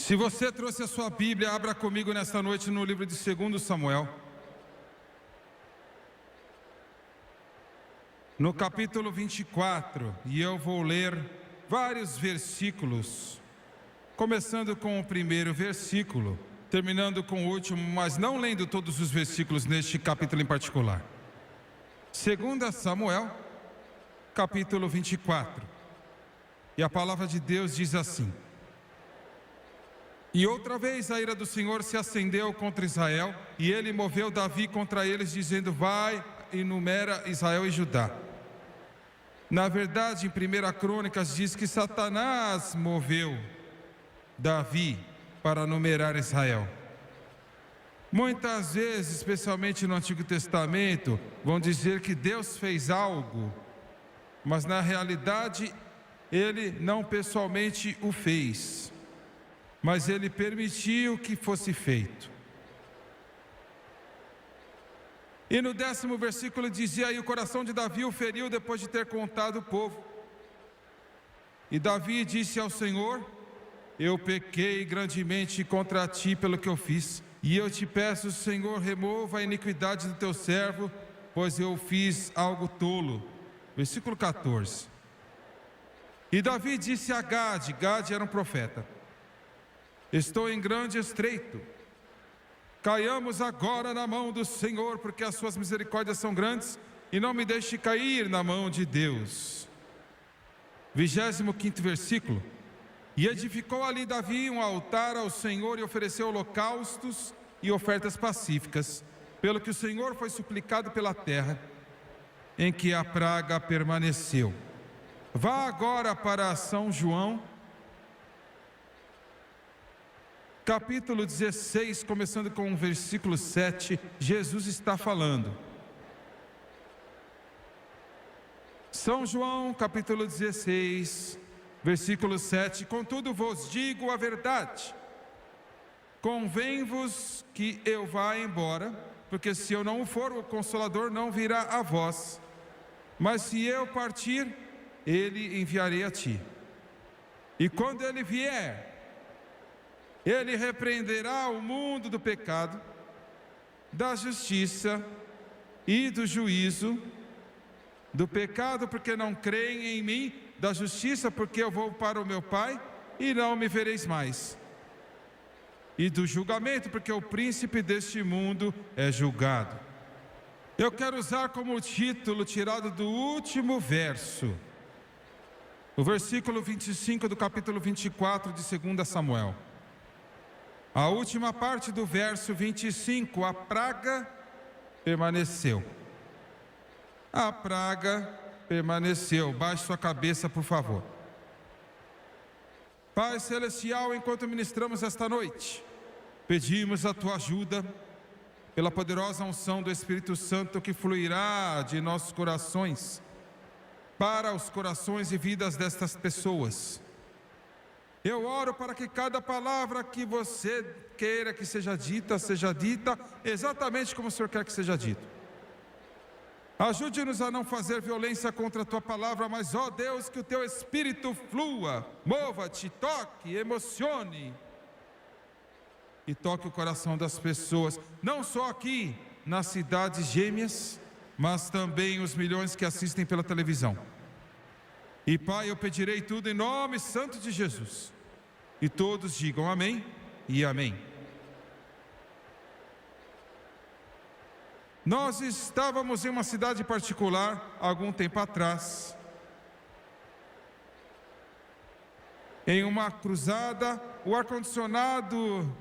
Se você trouxe a sua Bíblia, abra comigo nesta noite no livro de 2 Samuel. No capítulo 24, e eu vou ler vários versículos, começando com o primeiro versículo, terminando com o último, mas não lendo todos os versículos neste capítulo em particular. 2 Samuel, capítulo 24. E a palavra de Deus diz assim: E outra vez a ira do Senhor se acendeu contra Israel, e ele moveu Davi contra eles, dizendo: Vai e numera Israel e Judá. Na verdade, em 1 Crônicas diz que Satanás moveu Davi para numerar Israel. Muitas vezes, especialmente no Antigo Testamento, vão dizer que Deus fez algo, mas na realidade ele não pessoalmente o fez, mas ele permitiu que fosse feito. E no 10º versículo dizia: E o coração de Davi o feriu depois de ter contado o povo. E Davi disse ao Senhor: Eu pequei grandemente contra ti pelo que eu fiz, e eu te peço, Senhor, remova a iniquidade do teu servo, pois eu fiz algo tolo. Versículo 14. E Davi disse a Gade, Gade era um profeta: Estou em grande estreito, caiamos agora na mão do Senhor, porque as suas misericórdias são grandes, e não me deixe cair na mão de Deus. 25º versículo. E edificou ali Davi um altar ao Senhor e ofereceu holocaustos e ofertas pacíficas, pelo que o Senhor foi suplicado pela terra em que a praga permaneceu. Vá agora para São João, capítulo 16, começando com o versículo 7, Jesus está falando. São João, capítulo 16, versículo 7, Contudo vos digo a verdade, convém-vos que eu vá embora, porque se eu não for, o Consolador não virá a vós, mas se eu partir, ele enviarei a ti. E quando ele vier, ele repreenderá o mundo do pecado, da justiça e do juízo. Do pecado, porque não creem em mim; da justiça, porque eu vou para o meu Pai e não me vereis mais; e do julgamento, porque o príncipe deste mundo é julgado. Eu quero usar como título, tirado do último verso, o versículo 25 do capítulo 24 de 2 Samuel. A última parte do verso 25, a praga permaneceu. A praga permaneceu. Baixe sua cabeça, por favor. Pai Celestial, enquanto ministramos esta noite, pedimos a tua ajuda, pela poderosa unção do Espírito Santo que fluirá de nossos corações, para os corações e vidas destas pessoas. Eu oro para que cada palavra que você queira que seja dita exatamente como o Senhor quer que seja dito. Ajude-nos a não fazer violência contra a tua palavra, mas, ó Deus, que o teu Espírito flua, mova-te, toque, emocione e toque o coração das pessoas, não só aqui nas cidades gêmeas, mas também os milhões que assistem pela televisão. E Pai, eu pedirei tudo em nome santo de Jesus. E todos digam amém e amém. Nós estávamos em uma cidade particular há algum tempo atrás, em uma cruzada. O ar-condicionado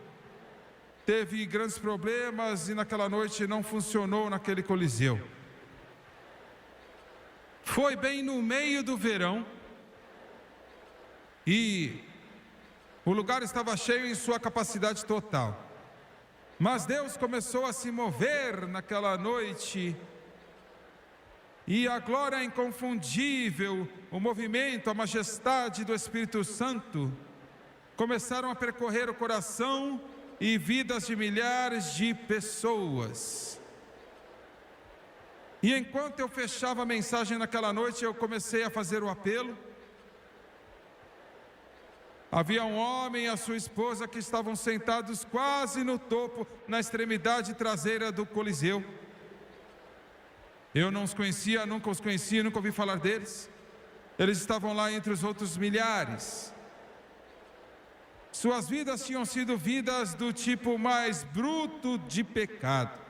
teve grandes problemas e naquela noite não funcionou naquele coliseu. Foi bem no meio do verão e o lugar estava cheio em sua capacidade total. Mas Deus começou a se mover naquela noite, e a glória inconfundível, o movimento, a majestade do Espírito Santo começaram a percorrer o coração e vidas de milhares de pessoas. E enquanto eu fechava a mensagem naquela noite, eu comecei a fazer o apelo. Havia um homem e a sua esposa que estavam sentados quase no topo, na extremidade traseira do Coliseu. Eu não os conhecia, nunca os conhecia, nunca ouvi falar deles. Eles estavam lá entre os outros milhares. Suas vidas tinham sido vidas do tipo mais bruto de pecado.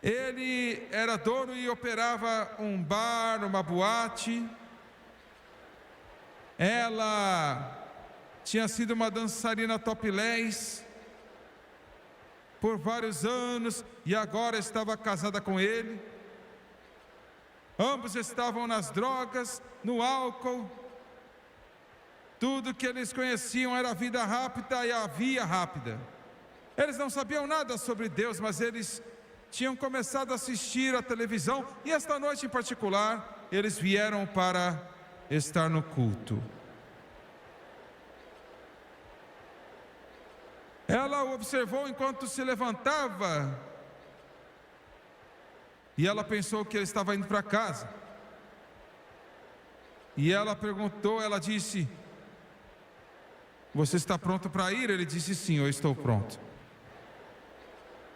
Ele era dono e operava um bar, uma boate. Ela tinha sido uma dançarina topless por vários anos e agora estava casada com ele. Ambos estavam nas drogas, no álcool. Tudo que eles conheciam era a vida rápida e a via rápida. Eles não sabiam nada sobre Deus, mas eles tinham começado a assistir a televisão e esta noite em particular, eles vieram para estar no culto. Ela o observou enquanto se levantava e ela pensou que ele estava indo para casa. E ela perguntou, ela disse: "Você está pronto para ir?" Ele disse: "Sim, eu estou pronto."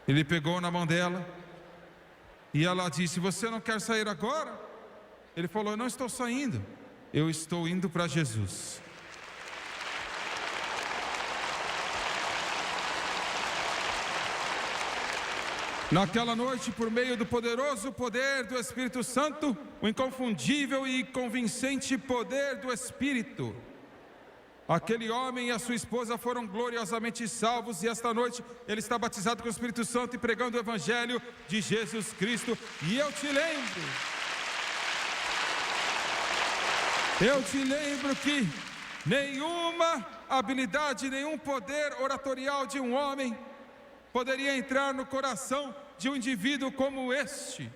Ele pegou na mão dela e ela disse: "Você não quer sair agora?" Ele falou: "Eu não estou saindo, eu estou indo para Jesus." Naquela noite, por meio do poderoso poder do Espírito Santo, o inconfundível e convincente poder do Espírito, aquele homem e a sua esposa foram gloriosamente salvos, e esta noite ele está batizado com o Espírito Santo e pregando o Evangelho de Jesus Cristo. E eu te lembro que nenhuma habilidade, nenhum poder oratorial de um homem poderia entrar no coração de um indivíduo como este.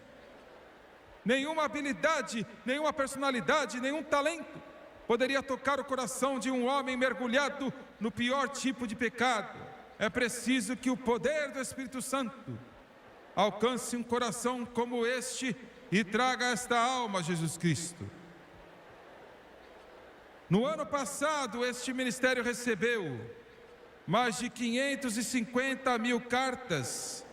Nenhuma habilidade, nenhuma personalidade, nenhum talento poderia tocar o coração de um homem mergulhado no pior tipo de pecado. É preciso que o poder do Espírito Santo alcance um coração como este e traga esta alma a Jesus Cristo. No ano passado, este ministério recebeu mais de 550 mil cartas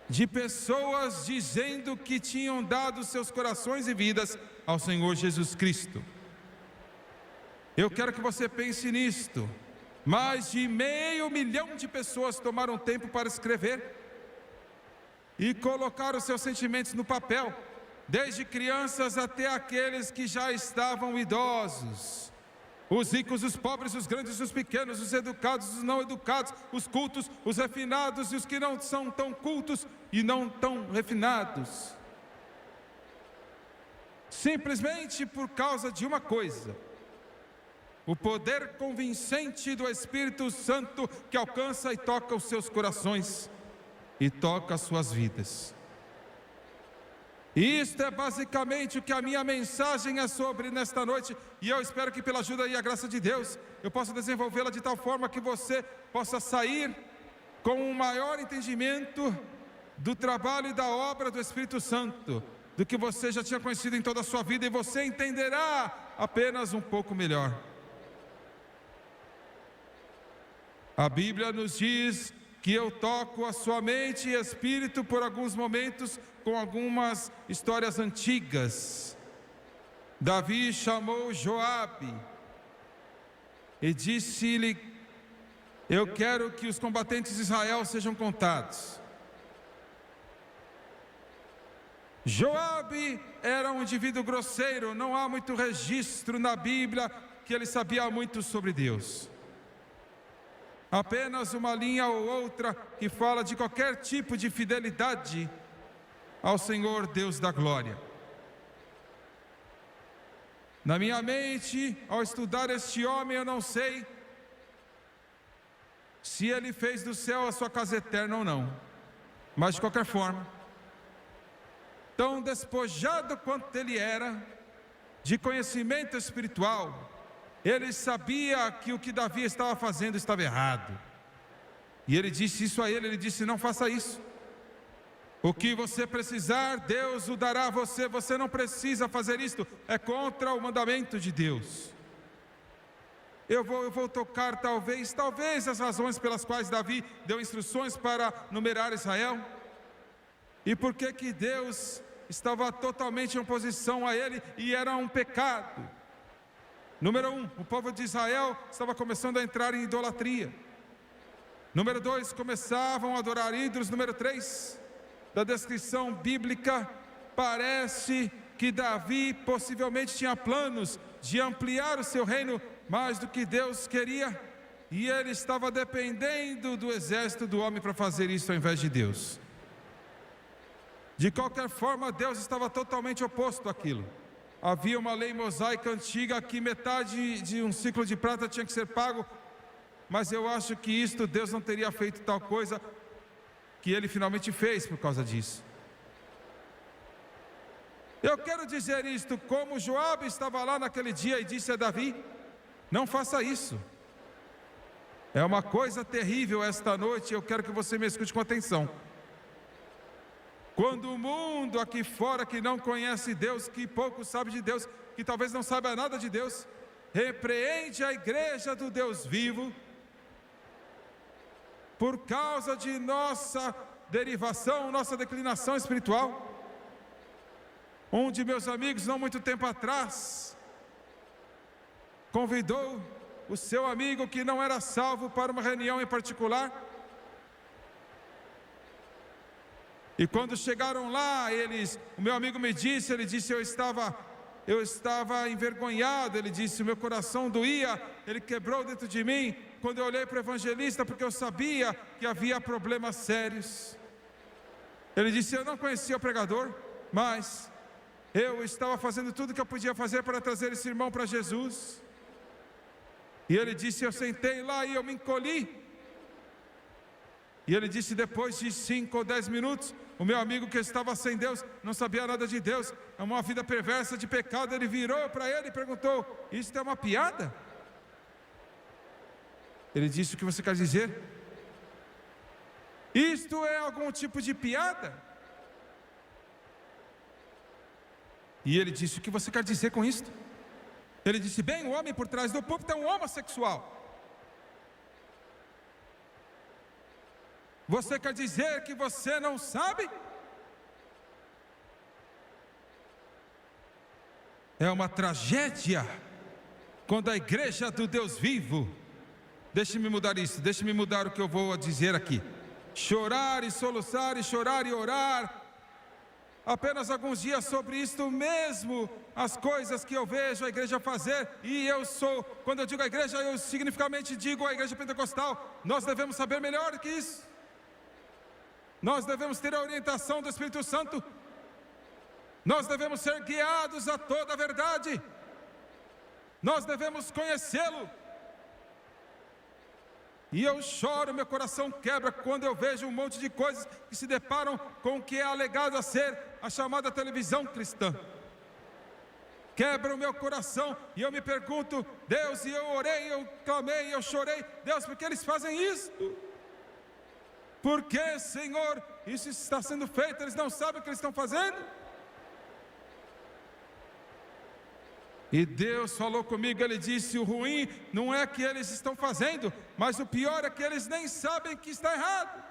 de pessoas dizendo que tinham dado seus corações e vidas ao Senhor Jesus Cristo. Eu quero que você pense nisto. Mais de 500 mil de pessoas tomaram tempo para escrever e colocar os seus sentimentos no papel, desde crianças até aqueles que já estavam idosos. Os ricos, os pobres, os grandes, os pequenos, os educados, os não educados, os cultos, os refinados e os que não são tão cultos e não tão refinados. Simplesmente por causa de uma coisa: o poder convincente do Espírito Santo que alcança e toca os seus corações e toca as suas vidas. E isto é basicamente o que a minha mensagem é sobre nesta noite, e eu espero que pela ajuda e a graça de Deus eu possa desenvolvê-la de tal forma que você possa sair com um maior entendimento do trabalho e da obra do Espírito Santo, do que você já tinha conhecido em toda a sua vida, e você entenderá apenas um pouco melhor. A Bíblia nos diz que eu toco a sua mente e espírito por alguns momentos com algumas histórias antigas. Davi chamou Joabe e disse-lhe: "Eu quero que os combatentes de Israel sejam contados." Joabe era um indivíduo grosseiro, não há muito registro na Bíblia que ele sabia muito sobre Deus. Apenas uma linha ou outra que fala de qualquer tipo de fidelidade ao Senhor Deus da glória. Na minha mente, ao estudar este homem, eu não sei se ele fez do céu a sua casa eterna ou não, mas de qualquer forma, tão despojado quanto ele era de conhecimento espiritual, ele sabia que o que Davi estava fazendo estava errado. E ele disse isso a ele, ele disse: "Não faça isso." O que você precisar, Deus o dará a você. Você não precisa fazer isto. É contra o mandamento de Deus. Eu vou tocar talvez as razões pelas quais Davi deu instruções para numerar Israel. E por que Deus estava totalmente em oposição a ele e era um pecado. Número 1, o povo de Israel estava começando a entrar em idolatria. Número 2, começavam a adorar ídolos. Número 3, da descrição bíblica, parece que Davi possivelmente tinha planos de ampliar o seu reino mais do que Deus queria, e ele estava dependendo do exército do homem para fazer isso ao invés de Deus. De qualquer forma, Deus estava totalmente oposto àquilo. Havia uma lei mosaica antiga que metade de um ciclo de prata tinha que ser pago, mas eu acho que isto Deus não teria feito tal coisa que ele finalmente fez por causa disso. Eu quero dizer isto como Joabe estava lá naquele dia e disse a Davi: não faça isso. É uma coisa terrível esta noite, eu quero que você me escute com atenção. Quando o mundo aqui fora que não conhece Deus, que pouco sabe de Deus, que talvez não saiba nada de Deus, repreende a igreja do Deus vivo, por causa de nossa derivação, nossa declinação espiritual. Um de meus amigos, não muito tempo atrás, convidou o seu amigo que não era salvo para uma reunião em particular. E quando chegaram lá, o meu amigo me disse, ele disse, eu estava envergonhado, ele disse, o meu coração doía, ele quebrou dentro de mim, quando eu olhei para o evangelista, porque eu sabia que havia problemas sérios. Ele disse, eu não conhecia o pregador, mas eu estava fazendo tudo que eu podia fazer para trazer esse irmão para Jesus. E ele disse, eu sentei lá e eu me encolhi. E ele disse, depois de 5 ou 10 minutos, o meu amigo que estava sem Deus, não sabia nada de Deus, é uma vida perversa de pecado, ele virou para ele e perguntou, isto é uma piada? Ele disse, o que você quer dizer? Isto é algum tipo de piada? E ele disse, o que você quer dizer com isto? Ele disse, bem, o homem por trás do púlpito é um homossexual. Você quer dizer que você não sabe? É uma tragédia quando a igreja do Deus vivo, deixe-me mudar isso, deixe-me mudar o que eu vou dizer aqui. Chorar e soluçar e chorar e orar, apenas alguns dias sobre isto mesmo, as coisas que eu vejo a igreja fazer, e quando eu digo a igreja, eu significativamente digo a igreja pentecostal, nós devemos saber melhor que isso. Nós devemos ter a orientação do Espírito Santo. Nós devemos ser guiados a toda a verdade. Nós devemos conhecê-lo. E eu choro, meu coração quebra quando eu vejo um monte de coisas que se deparam com o que é alegado a ser a chamada televisão cristã. Quebra o meu coração e eu me pergunto, Deus, e eu orei, eu clamei, eu chorei, Deus, por que eles fazem isso? Por que, Senhor, isso está sendo feito? Eles não sabem o que eles estão fazendo? E Deus falou comigo, Ele disse, o ruim não é que eles estão fazendo, mas o pior é que eles nem sabem que está errado.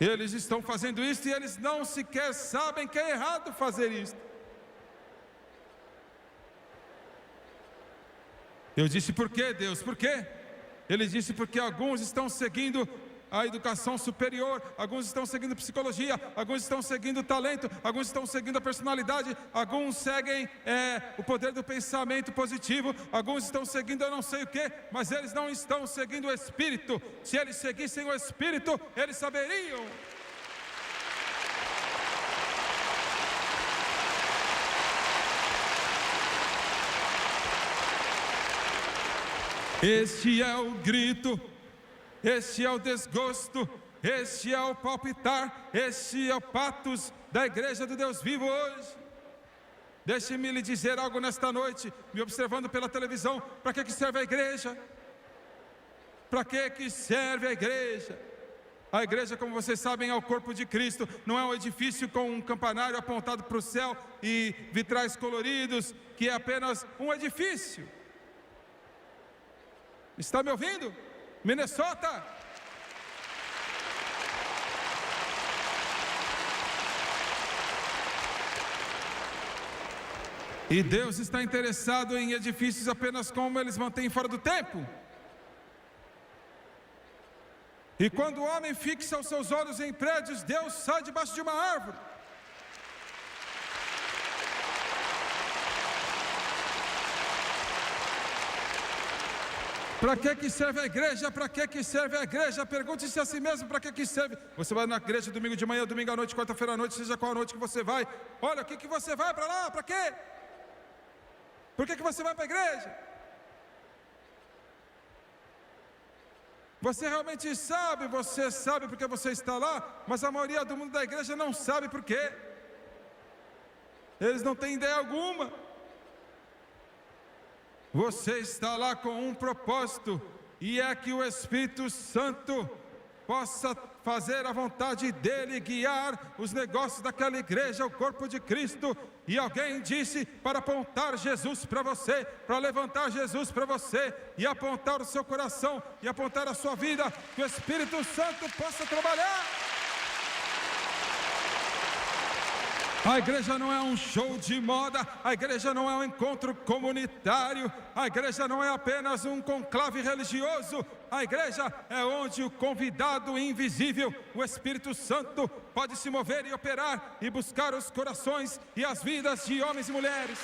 Eles estão fazendo isso e eles não sequer sabem que é errado fazer isso. Eu disse, por quê, Deus? Por quê? Ele disse, porque alguns estão seguindo a educação superior, alguns estão seguindo psicologia, alguns estão seguindo talento, alguns estão seguindo a personalidade, alguns seguem o poder do pensamento positivo, alguns estão seguindo eu não sei o que, mas eles não estão seguindo o Espírito. Se eles seguissem o Espírito, eles saberiam. Este é o grito, este é o desgosto, este é o palpitar, este é o patos da igreja do Deus vivo hoje. Deixe-me lhe dizer algo nesta noite, me observando pela televisão. Para que serve a igreja? Para que serve a igreja? A igreja, como vocês sabem, é o corpo de Cristo. Não é um edifício com um campanário apontado para o céu e vitrais coloridos, que é apenas um edifício. Está me ouvindo? Minnesota? E Deus está interessado em edifícios apenas como eles mantêm fora do tempo. E quando o homem fixa os seus olhos em prédios, Deus sai debaixo de uma árvore. Para que serve a igreja? Para que serve a igreja? Pergunte-se a si mesmo, para que serve? Você vai na igreja domingo de manhã, domingo à noite, quarta-feira à noite, seja qual a noite que você vai. Olha, o que você vai para lá? Para quê? Por que você vai para a igreja? Você realmente sabe, você sabe porque você está lá, mas a maioria do mundo da igreja não sabe por quê. Eles não têm ideia alguma. Você está lá com um propósito, e é que o Espírito Santo possa fazer a vontade dele, guiar os negócios daquela igreja, o corpo de Cristo. E alguém disse para apontar Jesus para você, para levantar Jesus para você, e apontar o seu coração, e apontar a sua vida, que o Espírito Santo possa trabalhar. A igreja não é um show de moda, a igreja não é um encontro comunitário, a igreja não é apenas um conclave religioso, a igreja é onde o convidado invisível, o Espírito Santo, pode se mover e operar e buscar os corações e as vidas de homens e mulheres.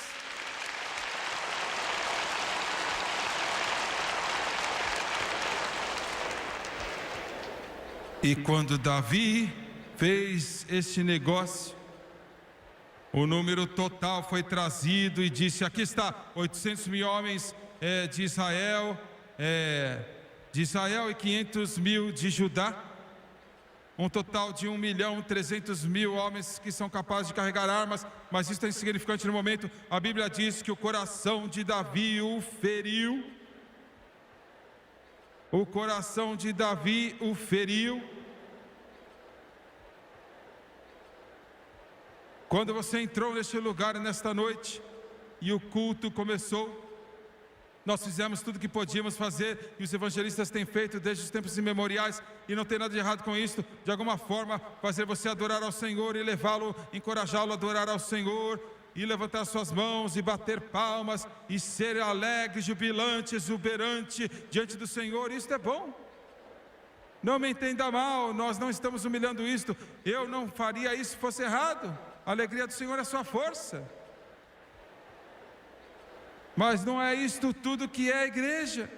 E quando Davi fez este negócio, o número total foi trazido e disse: aqui está, 800 mil homens de Israel e 500 mil de Judá. Um total de 1.300.000 homens que são capazes de carregar armas, mas isso é insignificante no momento. A Bíblia diz que o coração de Davi o feriu. O coração de Davi o feriu. Quando você entrou neste lugar nesta noite e o culto começou, nós fizemos tudo o que podíamos fazer, e os evangelistas têm feito desde os tempos imemoriais, e não tem nada de errado com isso. De alguma forma fazer você adorar ao Senhor e levá-lo, encorajá-lo a adorar ao Senhor, e levantar suas mãos e bater palmas e ser alegre, jubilante, exuberante diante do Senhor. Isso é bom. Não me entenda mal, nós não estamos humilhando isto. Eu não faria isso se fosse errado. A alegria do Senhor é a sua força. Mas não é isto tudo que é a igreja.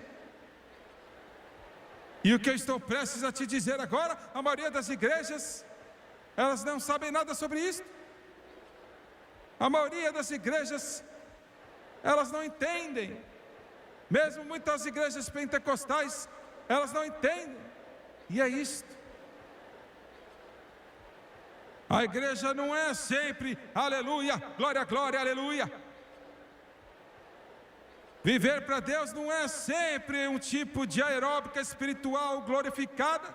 E o que eu estou prestes a te dizer agora, a maioria das igrejas, elas não sabem nada sobre isso. A maioria das igrejas, elas não entendem. Mesmo muitas igrejas pentecostais, elas não entendem. E é isto. A igreja não é sempre aleluia, glória, glória, aleluia. Viver para Deus não é sempre um tipo de aeróbica espiritual glorificada.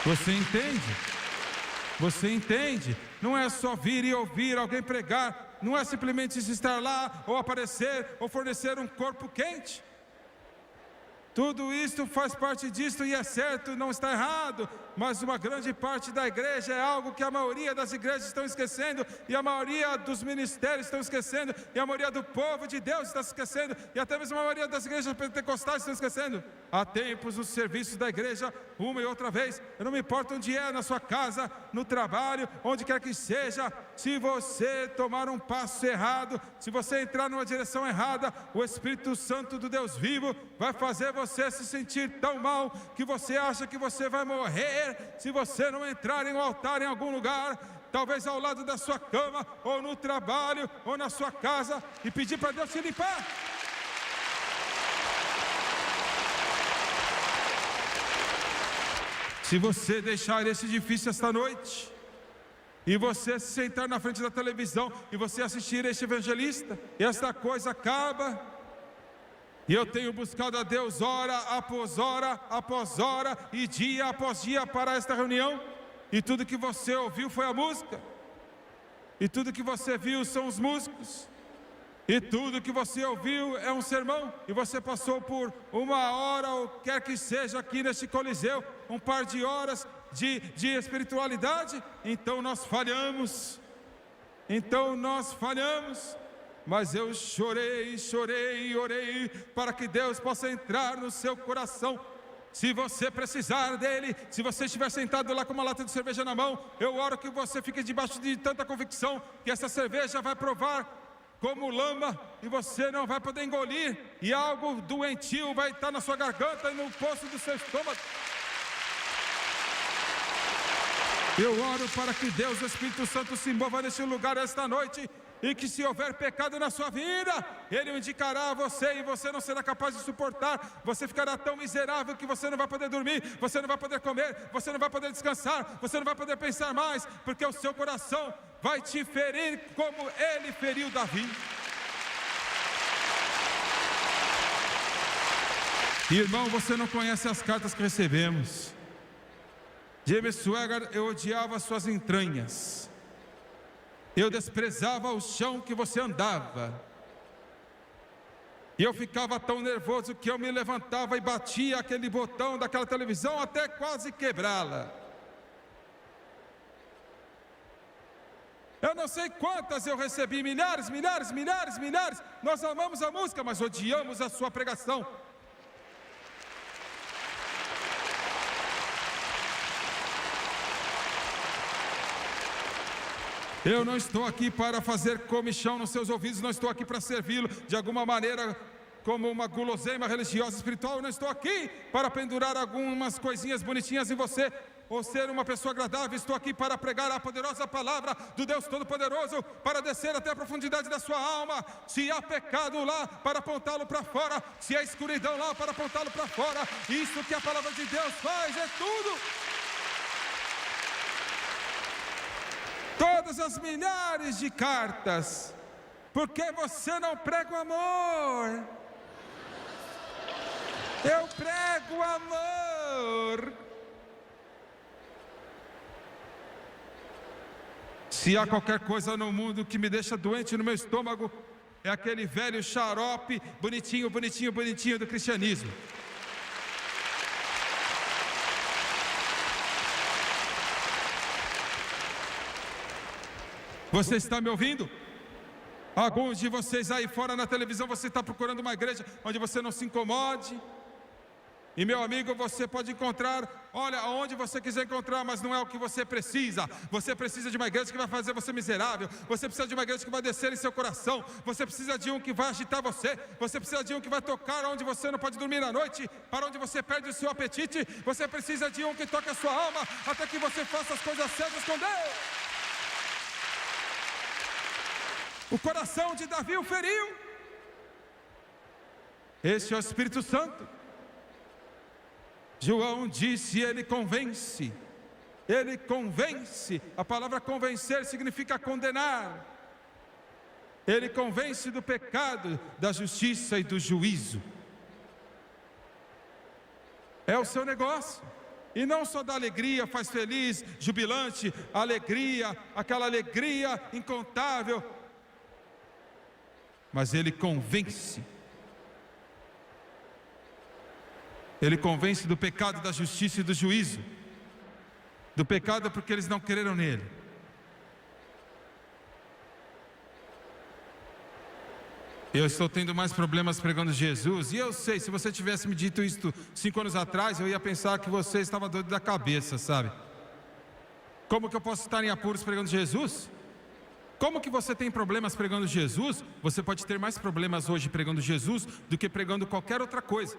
Você entende? Você entende? Não é só vir e ouvir alguém pregar, não é simplesmente estar lá, ou aparecer, ou fornecer um corpo quente. Tudo isso faz parte disso e é certo, não está errado, mas uma grande parte da igreja é algo que a maioria das igrejas estão esquecendo, e a maioria dos ministérios estão esquecendo, e a maioria do povo de Deus está esquecendo, e até mesmo a maioria das igrejas pentecostais estão esquecendo. Há tempos os serviços da igreja, uma e outra vez, eu não me importo onde é, na sua casa, no trabalho, onde quer que seja, se você tomar um passo errado, se você entrar numa direção errada, o Espírito Santo do Deus vivo vai fazer você se sentir tão mal que você acha que você vai morrer se você não entrar em um altar em algum lugar, talvez ao lado da sua cama, ou no trabalho, ou na sua casa, e pedir para Deus te limpar. Se você deixar esse edifício esta noite, e você se sentar na frente da televisão e você assistir este evangelista, e esta coisa acaba. E eu tenho buscado a Deus hora após hora e dia após dia para esta reunião, e tudo que você ouviu foi a música, e tudo que você viu são os músicos, e tudo que você ouviu é um sermão, e você passou por 1 hora, ou quer que seja aqui neste Coliseu, um par de horas de espiritualidade. Então nós falhamos, mas eu chorei e orei para que Deus possa entrar no seu coração. Se você precisar dele, se você estiver sentado lá com uma lata de cerveja na mão, eu oro que você fique debaixo de tanta convicção que essa cerveja vai provar como lama e você não vai poder engolir, e algo doentio vai estar na sua garganta e no poço do seu estômago. Eu oro para que Deus, o Espírito Santo, se mova neste lugar esta noite, e que se houver pecado na sua vida, Ele o indicará a você, e você não será capaz de suportar. Você ficará tão miserável que você não vai poder dormir, você não vai poder comer, você não vai poder descansar, você não vai poder pensar mais, porque o seu coração vai te ferir como ele feriu Davi. Irmão, você não conhece as cartas que recebemos. James Swagger, eu odiava suas entranhas, eu desprezava o chão que você andava, e eu ficava tão nervoso que eu me levantava e batia aquele botão daquela televisão até quase quebrá-la. Eu não sei quantas eu recebi, milhares. Nós amamos a música, mas odiamos a sua pregação. Eu não estou aqui para fazer comichão nos seus ouvidos, não estou aqui para servi-lo de alguma maneira como uma guloseima religiosa espiritual. Eu não estou aqui para pendurar algumas coisinhas bonitinhas em você, ou ser uma pessoa agradável. Estou aqui para pregar a poderosa palavra do Deus Todo-Poderoso, para descer até a profundidade da sua alma. Se há pecado lá, para apontá-lo para fora. Se há escuridão lá, para apontá-lo para fora. Isso que a palavra de Deus faz, é tudo. Todas as milhares de cartas, porque você não prega o amor. Eu prego o amor. Se há qualquer coisa no mundo que me deixa doente no meu estômago, é aquele velho xarope bonitinho do cristianismo. Você está me ouvindo? Alguns de vocês aí fora na televisão, você está procurando uma igreja onde você não se incomode. E meu amigo, você pode encontrar, olha, aonde você quiser encontrar, mas não é o que você precisa. Você precisa de uma igreja que vai fazer você miserável. Você precisa de uma igreja que vai descer em seu coração. Você precisa de um que vai agitar você. Você precisa de um que vai tocar onde você não pode dormir à noite, para onde você perde o seu apetite. Você precisa de um que toque a sua alma, até que você faça as coisas certas com Deus. O coração de Davi o feriu. Este é o Espírito Santo. João disse, ele convence. Ele convence. A palavra convencer significa condenar. Ele convence do pecado, da justiça e do juízo. É o seu negócio. E não só da alegria, faz feliz, jubilante, alegria, aquela alegria incontável, mas ele convence. Ele convence do pecado, da justiça e do juízo. Do pecado porque eles não creram nele. Eu estou tendo mais problemas pregando Jesus. E eu sei, se você tivesse me dito isso 5 anos atrás, eu ia pensar que você estava doido da cabeça, sabe? Como que eu posso estar em apuros pregando Jesus? Como que você tem problemas pregando Jesus? Você pode ter mais problemas hoje pregando Jesus do que pregando qualquer outra coisa.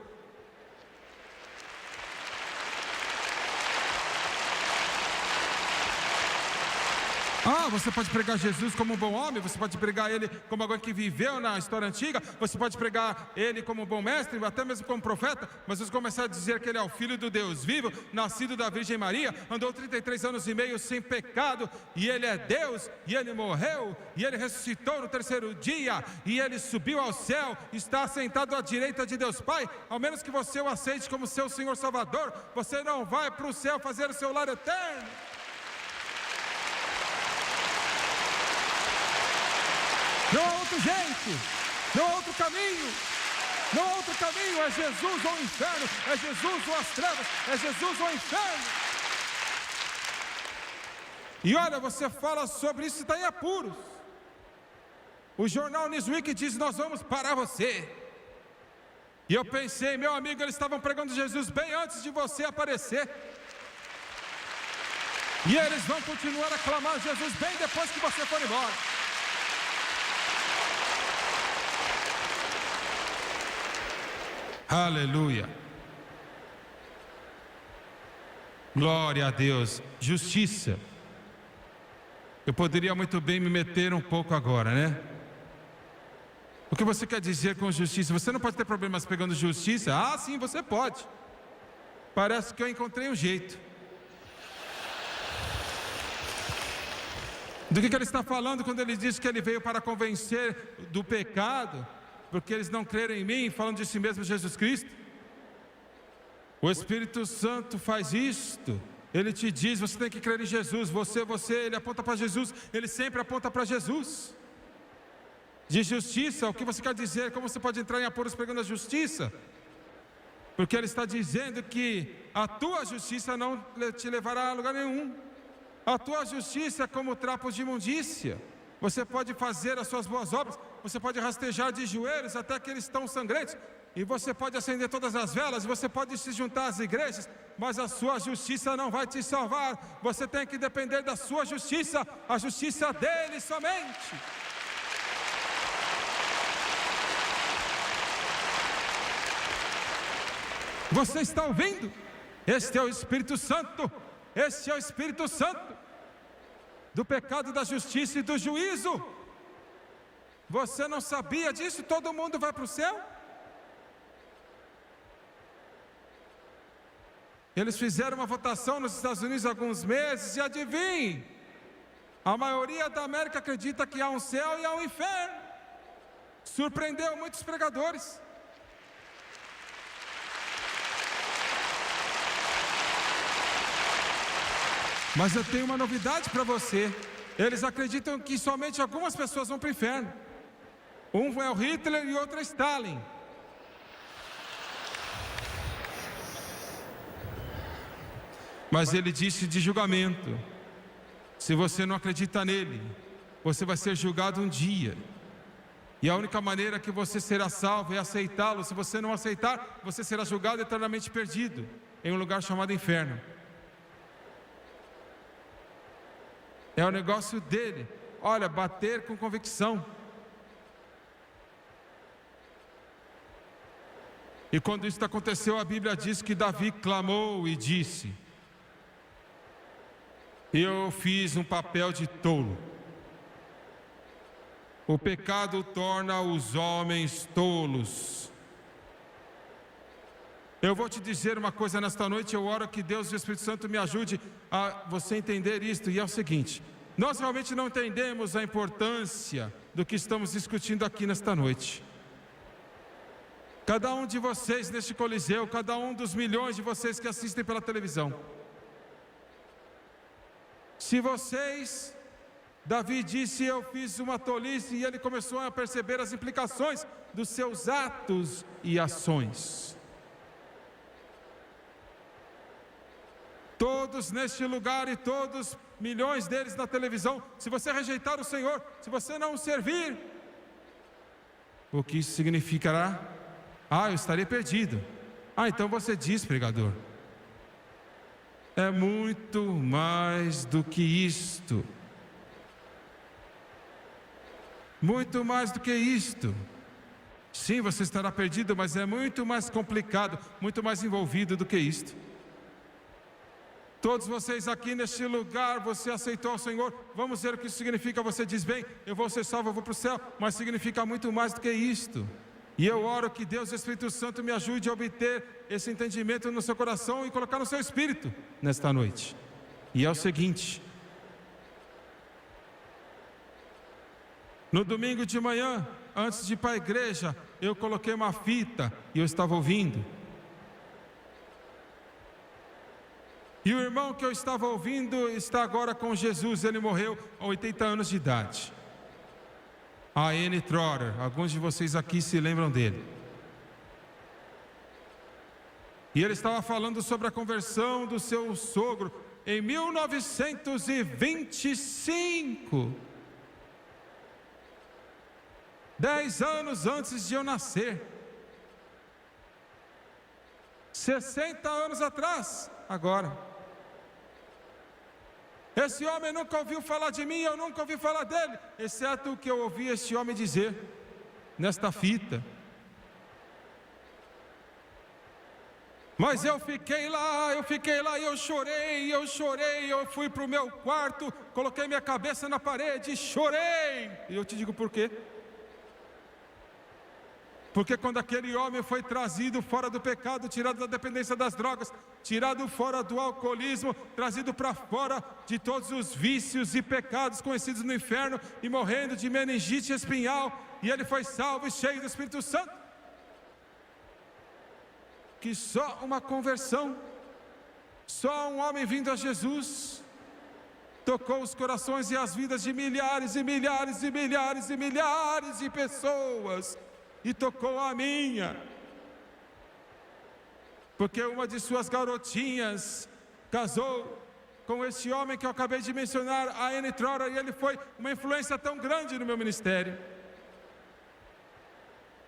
Você pode pregar Jesus como um bom homem, você pode pregar Ele como alguém que viveu na história antiga, você pode pregar Ele como um bom mestre, até mesmo como profeta, mas você começar a dizer que Ele é o Filho do Deus vivo, nascido da Virgem Maria, andou 33 anos e meio sem pecado, e Ele é Deus, e Ele morreu, e Ele ressuscitou no terceiro dia, e Ele subiu ao céu, está sentado à direita de Deus Pai. Ao menos que você o aceite como seu Senhor Salvador, você não vai para o céu fazer o seu lar eterno. Não há outro jeito, não há outro caminho, não há outro caminho. É Jesus ou o inferno, é Jesus ou as trevas, é Jesus ou o inferno. E olha, você fala sobre isso e está em apuros. O jornal Newsweek diz: nós vamos parar você. E eu pensei, meu amigo, eles estavam pregando Jesus bem antes de você aparecer. E eles vão continuar a clamar Jesus bem depois que você for embora. Aleluia. Glória a Deus. Justiça. Eu poderia muito bem me meter um pouco agora, né? O que você quer dizer com justiça? Você não pode ter problemas pegando justiça? Ah, sim, você pode. Parece que eu encontrei um jeito. Do que ele está falando quando ele diz que ele veio para convencer do pecado, porque eles não creram em mim, falando de si mesmo Jesus Cristo? O Espírito Santo faz isto. Ele te diz: você tem que crer em Jesus. Ele aponta para Jesus. Ele sempre aponta para Jesus. De justiça, o que você quer dizer? Como você pode entrar em apuros pregando a justiça? Porque ele está dizendo que a tua justiça não te levará a lugar nenhum. A tua justiça é como trapos de imundícia. Você pode fazer as suas boas obras, você pode rastejar de joelhos até que eles estão sangrentos, e você pode acender todas as velas, você pode se juntar às igrejas, mas a sua justiça não vai te salvar. Você tem que depender da sua justiça, a justiça dele somente. Você está ouvindo? Este é o Espírito Santo. Este é o Espírito Santo do pecado, da justiça e do juízo. Você não sabia disso? Todo mundo vai para o céu? Eles fizeram uma votação nos Estados Unidos há alguns meses e adivinhe, a maioria da América acredita que há um céu e há um inferno. Surpreendeu muitos pregadores. Mas eu tenho uma novidade para você. Eles acreditam que somente algumas pessoas vão para o inferno. Um é o Hitler e outro é Stalin. Mas ele disse de julgamento: se você não acredita nele, você vai ser julgado um dia. E a única maneira que você será salvo é aceitá-lo. Se você não aceitar, você será julgado eternamente perdido em um lugar chamado inferno. É o negócio dele. Olha, bater com convicção. E quando isso aconteceu, a Bíblia diz que Davi clamou e disse: eu fiz um papel de tolo. O pecado torna os homens tolos. Eu vou te dizer uma coisa nesta noite. Eu oro que Deus e o Espírito Santo me ajude a você entender isto. E é o seguinte: nós realmente não entendemos a importância do que estamos discutindo aqui nesta noite. Cada um de vocês neste coliseu, cada um dos milhões de vocês que assistem pela televisão, se vocês, Davi disse: eu fiz uma tolice, e ele começou a perceber as implicações dos seus atos e ações. Todos neste lugar e todos, milhões deles na televisão, se você rejeitar o Senhor, se você não o servir, o que isso significará? Eu estarei perdido. Então você diz, pregador, é muito mais do que isto. Muito mais do que isto. Sim, você estará perdido, mas é muito mais complicado, muito mais envolvido do que isto. Todos vocês aqui neste lugar, você aceitou o Senhor. Vamos ver o que isso significa. Você diz, bem, eu vou ser salvo, eu vou para o céu. Mas significa muito mais do que isto. E eu oro que Deus, Espírito Santo, me ajude a obter esse entendimento no seu coração e colocar no seu espírito nesta noite. E é o seguinte: no domingo de manhã, antes de ir para a igreja, eu coloquei uma fita e eu estava ouvindo. E o irmão que eu estava ouvindo está agora com Jesus. Ele morreu a 80 anos de idade. A N. Trotter, alguns de vocês aqui se lembram dele. E ele estava falando sobre a conversão do seu sogro em 1925. 10 anos antes de eu nascer. 60 anos atrás, agora. Esse homem nunca ouviu falar de mim, eu nunca ouvi falar dele, exceto o que eu ouvi este homem dizer nesta fita. Mas eu fiquei lá e eu chorei, eu fui para o meu quarto, coloquei minha cabeça na parede e chorei. E eu te digo por quê. Porque quando aquele homem foi trazido fora do pecado, tirado da dependência das drogas, tirado fora do alcoolismo, trazido para fora de todos os vícios e pecados conhecidos no inferno, e morrendo de meningite espinhal, e ele foi salvo e cheio do Espírito Santo, que só uma conversão, só um homem vindo a Jesus, tocou os corações e as vidas de milhares e milhares e milhares e milhares de pessoas, e tocou a minha, porque uma de suas garotinhas casou com esse homem que eu acabei de mencionar, a N. Trotter, e ele foi uma influência tão grande no meu ministério.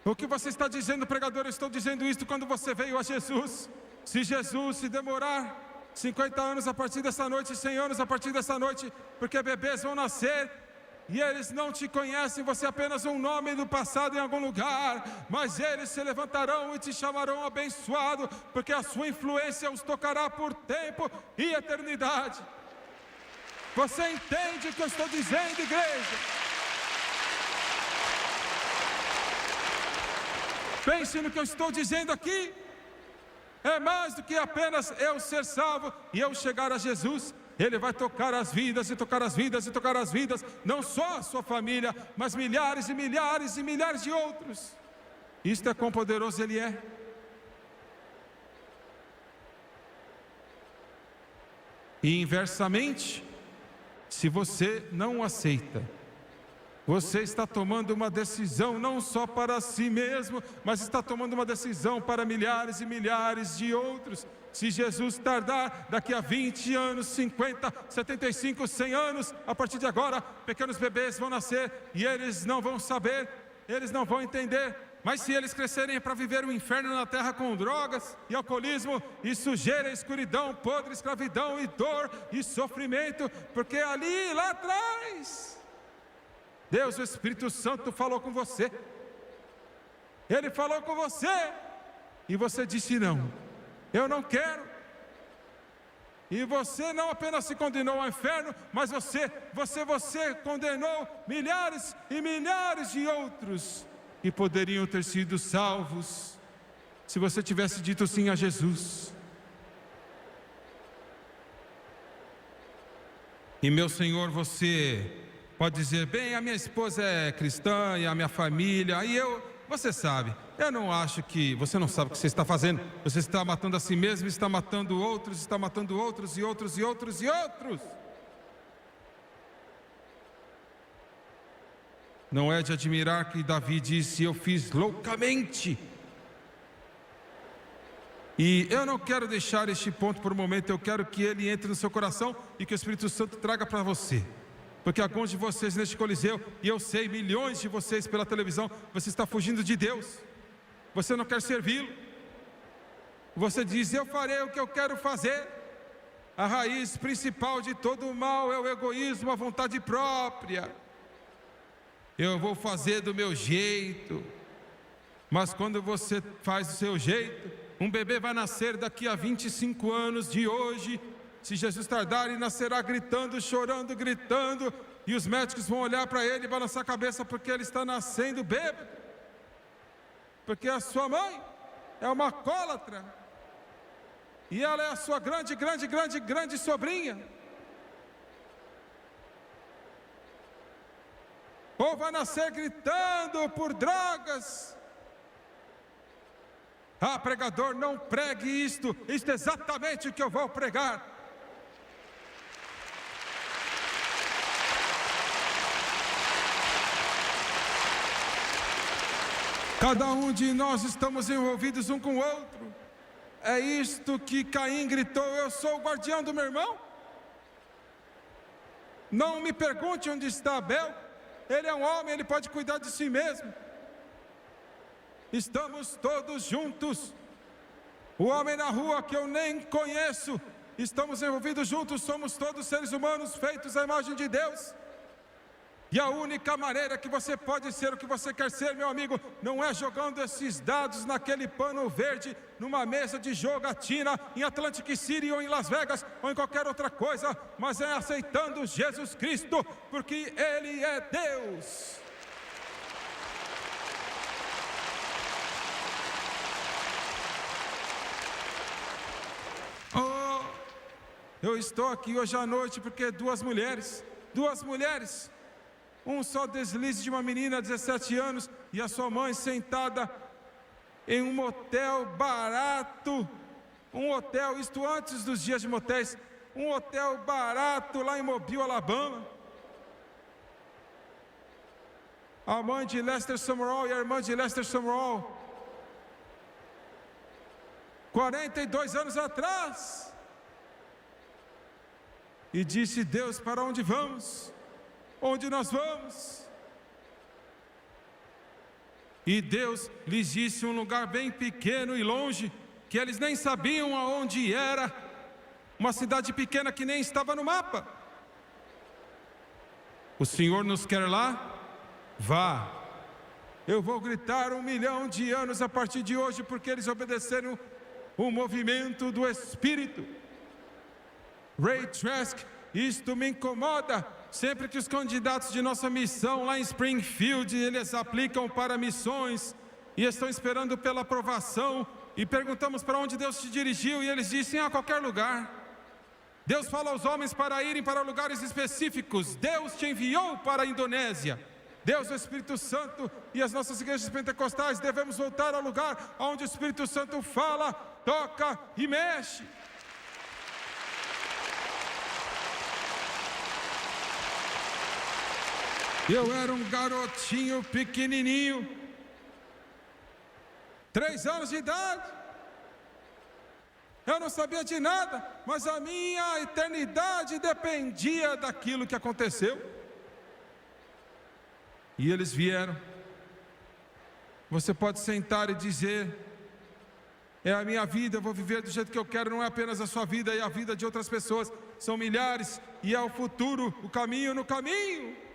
O que você está dizendo, pregador? Eu estou dizendo isso quando você veio a Jesus. Se Jesus se demorar 50 anos a partir dessa noite, 100 anos a partir dessa noite, porque bebês vão nascer e eles não te conhecem, você é apenas um nome do passado em algum lugar, mas eles se levantarão e te chamarão abençoado, porque a sua influência os tocará por tempo e eternidade. Você entende o que eu estou dizendo, igreja? Pense no que eu estou dizendo aqui. É mais do que apenas eu ser salvo e eu chegar a Jesus. Ele vai tocar as vidas e tocar as vidas e tocar as vidas, não só a sua família, mas milhares e milhares e milhares de outros. Isto é quão poderoso Ele é. E inversamente, se você não aceita, você está tomando uma decisão não só para si mesmo, mas está tomando uma decisão para milhares e milhares de outros. Se Jesus tardar, daqui a 20 anos, 50, 75, 100 anos, a partir de agora, pequenos bebês vão nascer e eles não vão saber, eles não vão entender. Mas se eles crescerem para viver um inferno na terra com drogas e alcoolismo e sujeira, escuridão, podre, escravidão e dor e sofrimento, porque ali, lá atrás, Deus, o Espírito Santo falou com você. Ele falou com você e você disse não, eu não quero. E você não apenas se condenou ao inferno, mas você condenou milhares e milhares de outros que poderiam ter sido salvos se você tivesse dito sim a Jesus. E meu Senhor, você pode dizer, bem, a minha esposa é cristã e a minha família, e você sabe, eu não acho que, você não sabe o que você está fazendo, você está matando a si mesmo, está matando outros e outros e outros e outros. Não é de admirar que Davi disse, eu fiz loucamente. E eu não quero deixar este ponto por um momento, eu quero que ele entre no seu coração e que o Espírito Santo traga para você. Porque alguns de vocês neste coliseu, e eu sei, milhões de vocês pela televisão, você está fugindo de Deus, você não quer servi-lo, você diz, eu farei o que eu quero fazer. A raiz principal de todo o mal é o egoísmo, a vontade própria. Eu vou fazer do meu jeito. Mas quando você faz do seu jeito, um bebê vai nascer daqui a 25 anos de hoje, Se Jesus tardar, ele nascerá gritando, chorando, gritando, e os médicos vão olhar para ele e balançar a cabeça porque ele está nascendo bêbado. Porque a sua mãe é uma alcoólatra. E ela é a sua grande sobrinha. Ou vai nascer gritando por drogas. Ah, pregador, não pregue isto. Isto é exatamente o que eu vou pregar. Cada um de nós estamos envolvidos um com o outro. É isto que Caim gritou: eu sou o guardião do meu irmão. Não me pergunte onde está Abel. Ele é um homem, ele pode cuidar de si mesmo. Estamos todos juntos. O homem na rua que eu nem conheço, estamos envolvidos juntos. Somos todos seres humanos feitos à imagem de Deus. E a única maneira que você pode ser o que você quer ser, meu amigo, não é jogando esses dados naquele pano verde, numa mesa de jogatina, em Atlantic City ou em Las Vegas, ou em qualquer outra coisa, mas é aceitando Jesus Cristo, porque Ele é Deus. Oh, eu estou aqui hoje à noite porque duas mulheres, um só deslize de uma menina de 17 anos e a sua mãe sentada em um motel barato, um hotel, isto antes dos dias de motéis, um hotel barato lá em Mobile, Alabama. A mãe de Lester Sumrall e a irmã de Lester Sumrall, 42 anos atrás, e disse: Deus, para onde vamos? Onde nós vamos? E Deus lhes disse um lugar bem pequeno e longe, que eles nem sabiam aonde era, uma cidade pequena que nem estava no mapa. O Senhor nos quer lá? Vá. Eu vou gritar 1 milhão de anos a partir de hoje, porque eles obedeceram o movimento do Espírito. Ray Trask, isto me incomoda. Sempre que os candidatos de nossa missão lá em Springfield, eles aplicam para missões e estão esperando pela aprovação, e perguntamos para onde Deus te dirigiu, e eles dizem: a qualquer lugar. Deus fala aos homens para irem para lugares específicos. Deus te enviou para a Indonésia. Deus, o Espírito Santo, e as nossas igrejas pentecostais devemos voltar ao lugar onde o Espírito Santo fala, toca e mexe. Eu era um garotinho pequenininho, 3 anos de idade. Eu não sabia de nada, mas a minha eternidade dependia daquilo que aconteceu. E eles vieram. Você pode sentar e dizer: é a minha vida, eu vou viver do jeito que eu quero. Não é apenas a sua vida, é a vida de outras pessoas. São milhares, e é o futuro, o caminho no caminho.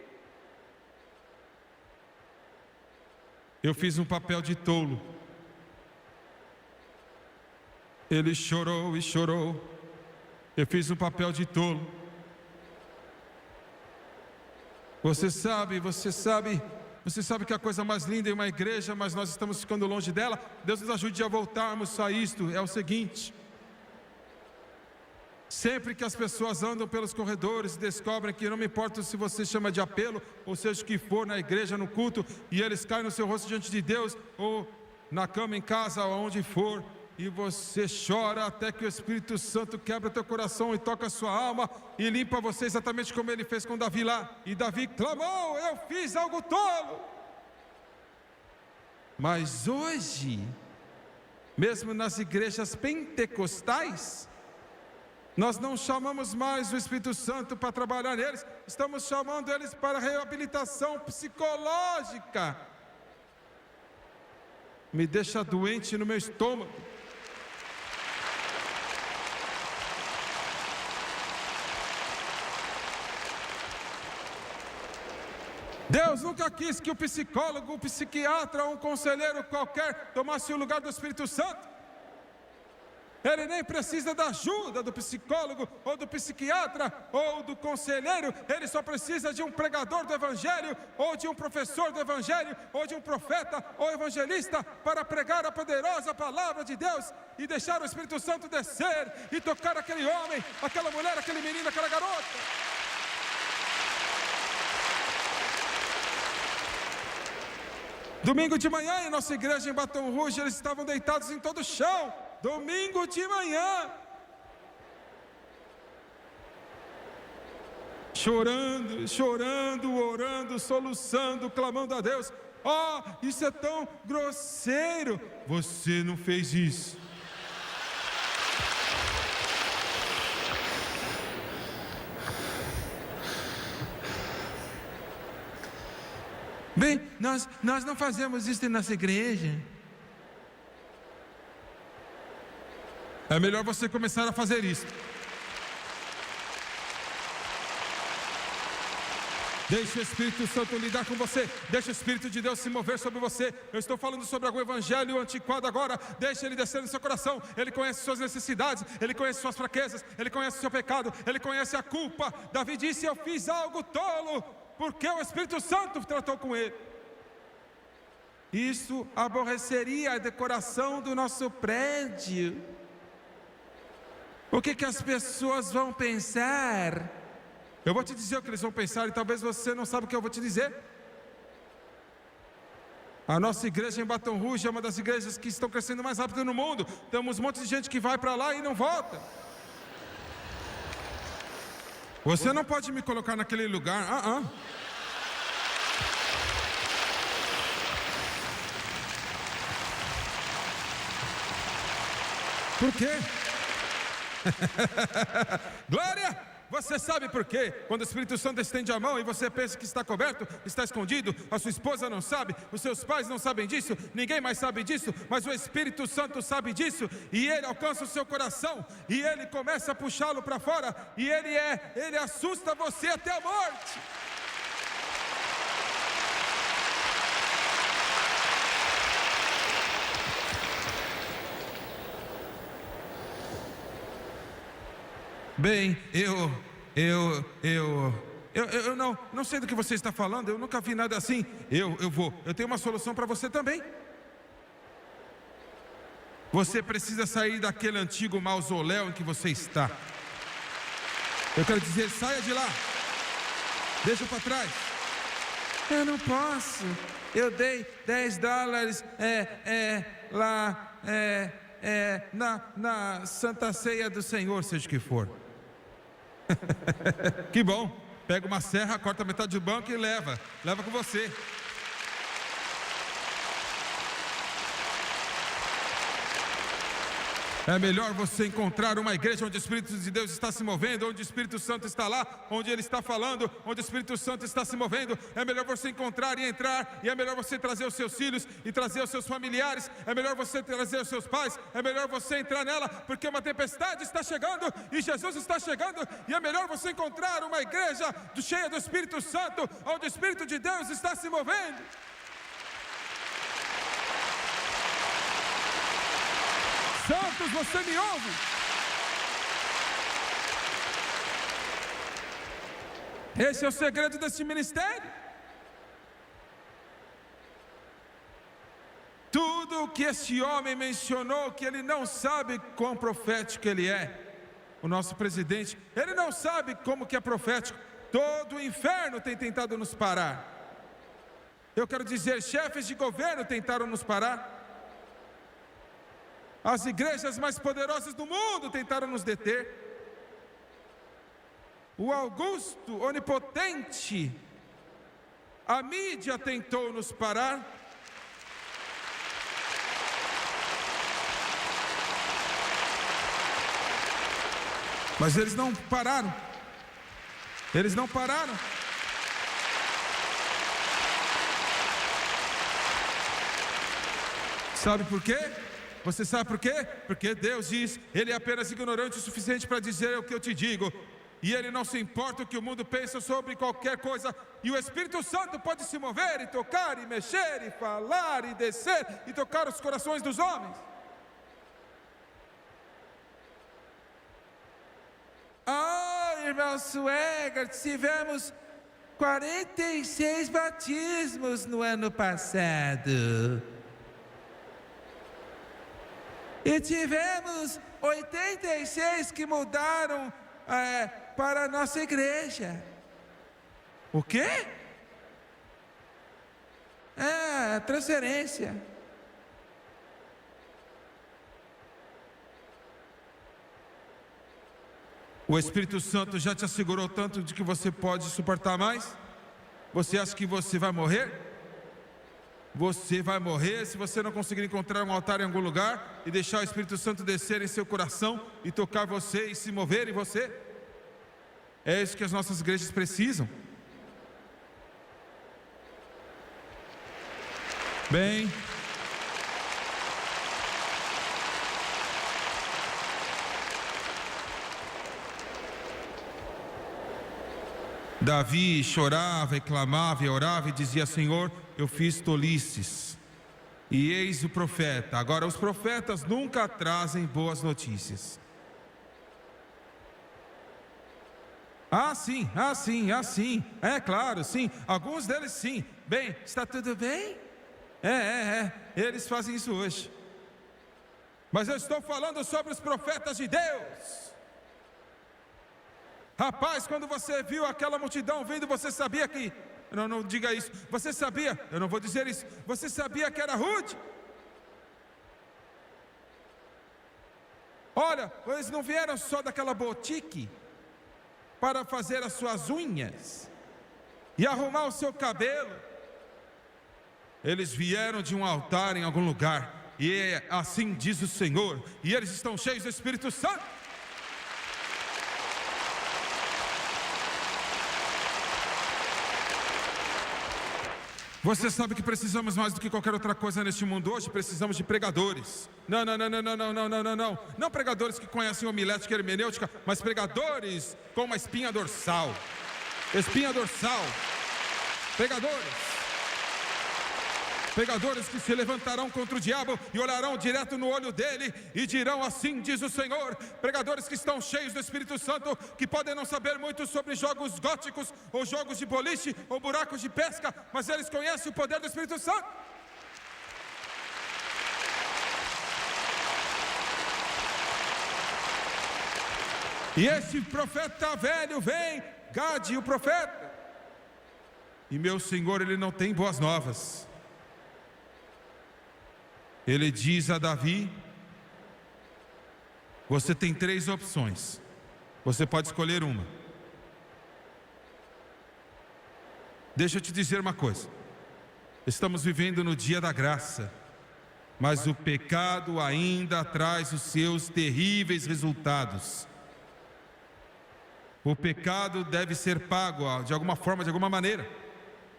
Eu fiz um papel de tolo. Ele chorou e chorou. Eu fiz um papel de tolo. Você sabe que a coisa mais linda é uma igreja, mas nós estamos ficando longe dela. Deus nos ajude a voltarmos a isto. É o seguinte: sempre que as pessoas andam pelos corredores e descobrem que, não me importa se você chama de apelo, ou seja o que for, na igreja, no culto, e eles caem no seu rosto diante de Deus, ou na cama, em casa, ou onde for, e você chora até que o Espírito Santo quebra teu coração e toca a sua alma e limpa você, exatamente como ele fez com Davi lá. E Davi clamou: eu fiz algo tolo. Mas hoje, mesmo nas igrejas pentecostais, nós não chamamos mais o Espírito Santo para trabalhar neles, estamos chamando eles para reabilitação psicológica. Me deixa doente no meu estômago. Deus nunca quis que o psicólogo, o psiquiatra ou um conselheiro qualquer tomasse o lugar do Espírito Santo. Ele nem precisa da ajuda do psicólogo, ou do psiquiatra, ou do conselheiro. Ele só precisa de um pregador do Evangelho, ou de um professor do Evangelho, ou de um profeta ou evangelista, para pregar a poderosa palavra de Deus, e deixar o Espírito Santo descer, e tocar aquele homem, aquela mulher, aquele menino, aquela garota. Domingo de manhã, em nossa igreja em Baton Rouge, eles estavam deitados em todo o chão. Domingo de manhã, chorando, orando, soluçando, clamando a Deus. Isso é tão grosseiro. Você não fez isso. Bem, nós não fazemos isso em nossa igreja. É melhor você começar a fazer isso. Deixe o Espírito Santo lidar com você. Deixe o Espírito de Deus se mover sobre você. Eu estou falando sobre algum evangelho antiquado agora. Deixe ele descer no seu coração. Ele conhece suas necessidades, ele conhece suas fraquezas, ele conhece o seu pecado, ele conhece a culpa. Davi disse: eu fiz algo tolo, porque o Espírito Santo tratou com ele. Isso aborreceria a decoração do nosso prédio. O que as pessoas vão pensar? Eu vou te dizer o que eles vão pensar, e talvez você não saiba o que eu vou te dizer. A nossa igreja em Baton Rouge é uma das igrejas que estão crescendo mais rápido no mundo. Temos um monte de gente que vai para lá e não volta. Você não pode me colocar naquele lugar. Por quê? Glória! Você sabe por quê? Quando o Espírito Santo estende a mão e você pensa que está coberto, está escondido, a sua esposa não sabe, os seus pais não sabem disso, ninguém mais sabe disso, mas o Espírito Santo sabe disso, e ele alcança o seu coração, e ele começa a puxá-lo para fora, e ele assusta você até a morte. Bem, eu não sei do que você está falando, eu nunca vi nada assim. Eu tenho uma solução para você também. Você precisa sair daquele antigo mausoléu em que você está. Eu quero dizer, saia de lá. Deixa para trás. Eu não posso. Eu dei $10 lá na Santa Ceia do Senhor, seja o que for. Que bom, pega uma serra, corta metade do banco e leva com você. É melhor você encontrar uma igreja onde o Espírito de Deus está se movendo, onde o Espírito Santo está lá, onde Ele está falando, onde o Espírito Santo está se movendo. É melhor você encontrar e entrar, e é melhor você trazer os seus filhos e trazer os seus familiares. É melhor você trazer os seus pais, é melhor você entrar nela, porque uma tempestade está chegando e Jesus está chegando. E é melhor você encontrar uma igreja cheia do Espírito Santo, onde o Espírito de Deus está se movendo. Santos, você me ouve? Esse é o segredo desse ministério. Tudo o que esse homem mencionou, que ele não sabe quão profético ele é. O nosso presidente, ele não sabe como que é profético. Todo o inferno tem tentado nos parar. Eu quero dizer, chefes de governo tentaram nos parar. As igrejas mais poderosas do mundo tentaram nos deter. O Augusto onipotente, a mídia tentou nos parar. Mas eles não pararam. Eles não pararam. Sabe por quê? Você sabe por quê? Porque Deus diz, Ele é apenas ignorante o suficiente para dizer o que eu te digo. E Ele não se importa o que o mundo pensa sobre qualquer coisa. E o Espírito Santo pode se mover e tocar e mexer e falar e descer e tocar os corações dos homens. Oh, irmão Sueger, tivemos 46 batismos no ano passado. E tivemos 86 que mudaram para a nossa igreja. O quê? Transferência. O Espírito Santo já te assegurou tanto de que você pode suportar mais? Você acha que você vai morrer? Você vai morrer se você não conseguir encontrar um altar em algum lugar e deixar o Espírito Santo descer em seu coração e tocar você e se mover em você? É isso que as nossas igrejas precisam. Bem, Davi chorava e clamava e orava e dizia: Senhor, eu fiz tolices. E eis o profeta. Agora, os profetas nunca trazem boas notícias. Sim. É claro, sim. Alguns deles sim. Bem, está tudo bem? Eles fazem isso hoje. Mas eu estou falando sobre os profetas de Deus. Rapaz, quando você viu aquela multidão vindo, você sabia que... Não diga isso. Você sabia, eu não vou dizer isso. Você sabia que era rude? Olha, eles não vieram só daquela boutique para fazer as suas unhas e arrumar o seu cabelo. Eles vieram de um altar em algum lugar, e assim diz o Senhor, e eles estão cheios do Espírito Santo. Você sabe que precisamos mais do que qualquer outra coisa neste mundo hoje? Precisamos de pregadores. Não pregadores que conhecem homilética e hermenêutica, mas pregadores com uma espinha dorsal. Pregadores que se levantarão contra o diabo e olharão direto no olho dele e dirão: assim diz o Senhor. Pregadores que estão cheios do Espírito Santo, que podem não saber muito sobre jogos góticos, ou jogos de boliche, ou buracos de pesca, mas eles conhecem o poder do Espírito Santo. E esse profeta velho vem, Gade, o profeta, e meu Senhor, ele não tem boas novas. Ele diz a Davi: você tem 3 opções, você pode escolher uma. Deixa eu te dizer uma coisa, estamos vivendo no dia da graça, mas o pecado ainda traz os seus terríveis resultados. O pecado deve ser pago de alguma forma, de alguma maneira.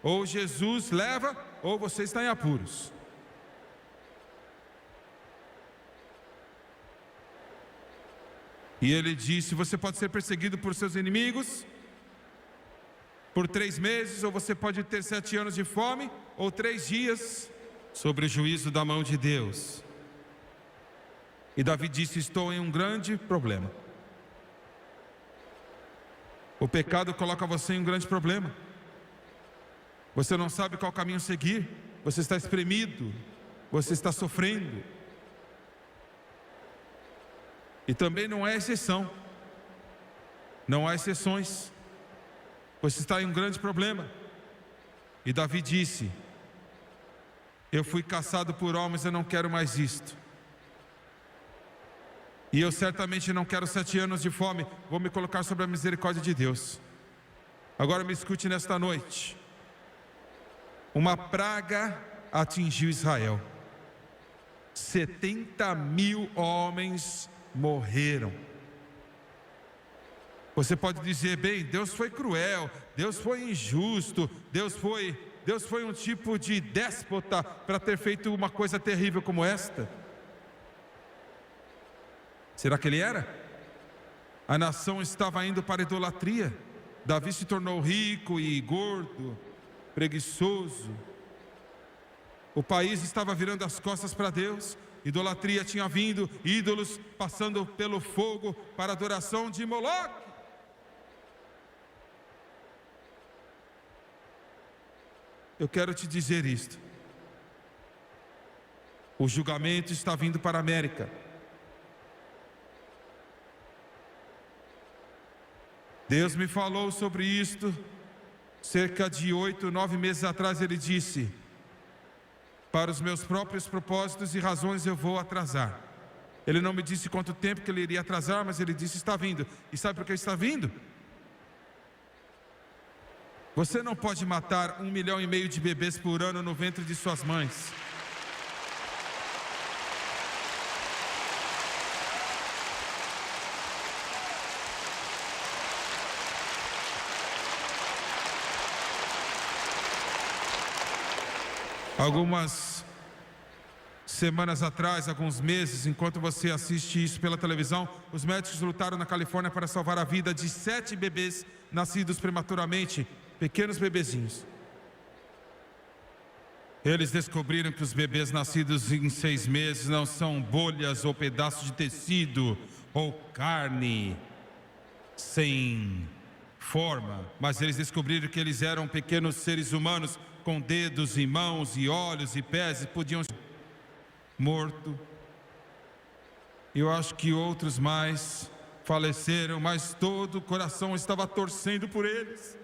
Ou Jesus leva, ou você está em apuros. E ele disse: você pode ser perseguido por seus inimigos por 3 meses, ou você pode ter 7 anos de fome, ou 3 dias sobre o juízo da mão de Deus. E Davi disse: estou em um grande problema. O pecado coloca você em um grande problema. Você não sabe qual caminho seguir, você está espremido, você está sofrendo. E também não é exceção, não há exceções. Você está em um grande problema. E Davi disse: eu fui caçado por homens, eu não quero mais isto. E eu certamente não quero 7 anos de fome. Vou me colocar sobre a misericórdia de Deus. Agora me escute nesta noite. Uma praga atingiu Israel. 70.000 homens morreram. Você pode dizer: bem, Deus foi cruel, Deus foi injusto, Deus foi um tipo de déspota para ter feito uma coisa terrível como esta. Será que ele era? A nação estava indo para a idolatria. Davi se tornou rico e gordo, preguiçoso. O país estava virando as costas para Deus. Idolatria tinha vindo, ídolos passando pelo fogo para a adoração de Moloque. eu quero te dizer isto. O julgamento está vindo para a América. Deus me falou sobre isto cerca de 8, 9 meses atrás. Ele disse: para os meus próprios propósitos e razões eu vou atrasar. Ele não me disse quanto tempo que ele iria atrasar, mas ele disse: está vindo. E sabe por que está vindo? Você não pode matar 1,5 milhão de bebês por ano no ventre de suas mães. Algumas semanas atrás, alguns meses, enquanto você assiste isso pela televisão, os médicos lutaram na Califórnia para salvar a vida de 7 bebês nascidos prematuramente, pequenos bebezinhos. Eles descobriram que os bebês nascidos em 6 meses não são bolhas ou pedaços de tecido ou carne sem forma, mas eles descobriram que eles eram pequenos seres humanos com dedos e mãos e olhos e pés e podiam ser mortos. Eu acho que outros mais faleceram, mas todo o coração estava torcendo por eles.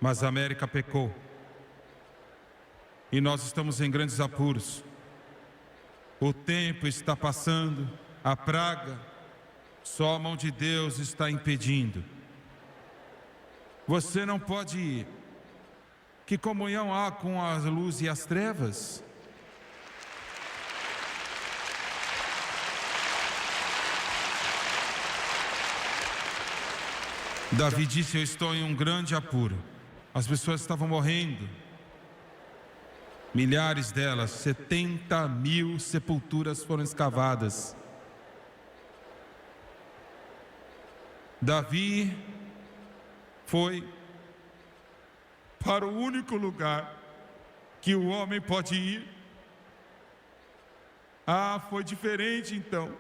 Mas a América pecou e nós estamos em grandes apuros. O tempo está passando, a praga, só a mão de Deus está impedindo. Você não pode ir. Que comunhão há com a luz e as trevas? Davi disse: eu estou em um grande apuro. As pessoas estavam morrendo. Milhares delas, 70 mil sepulturas foram escavadas. Davi foi para o único lugar que o homem pode ir. Foi diferente então.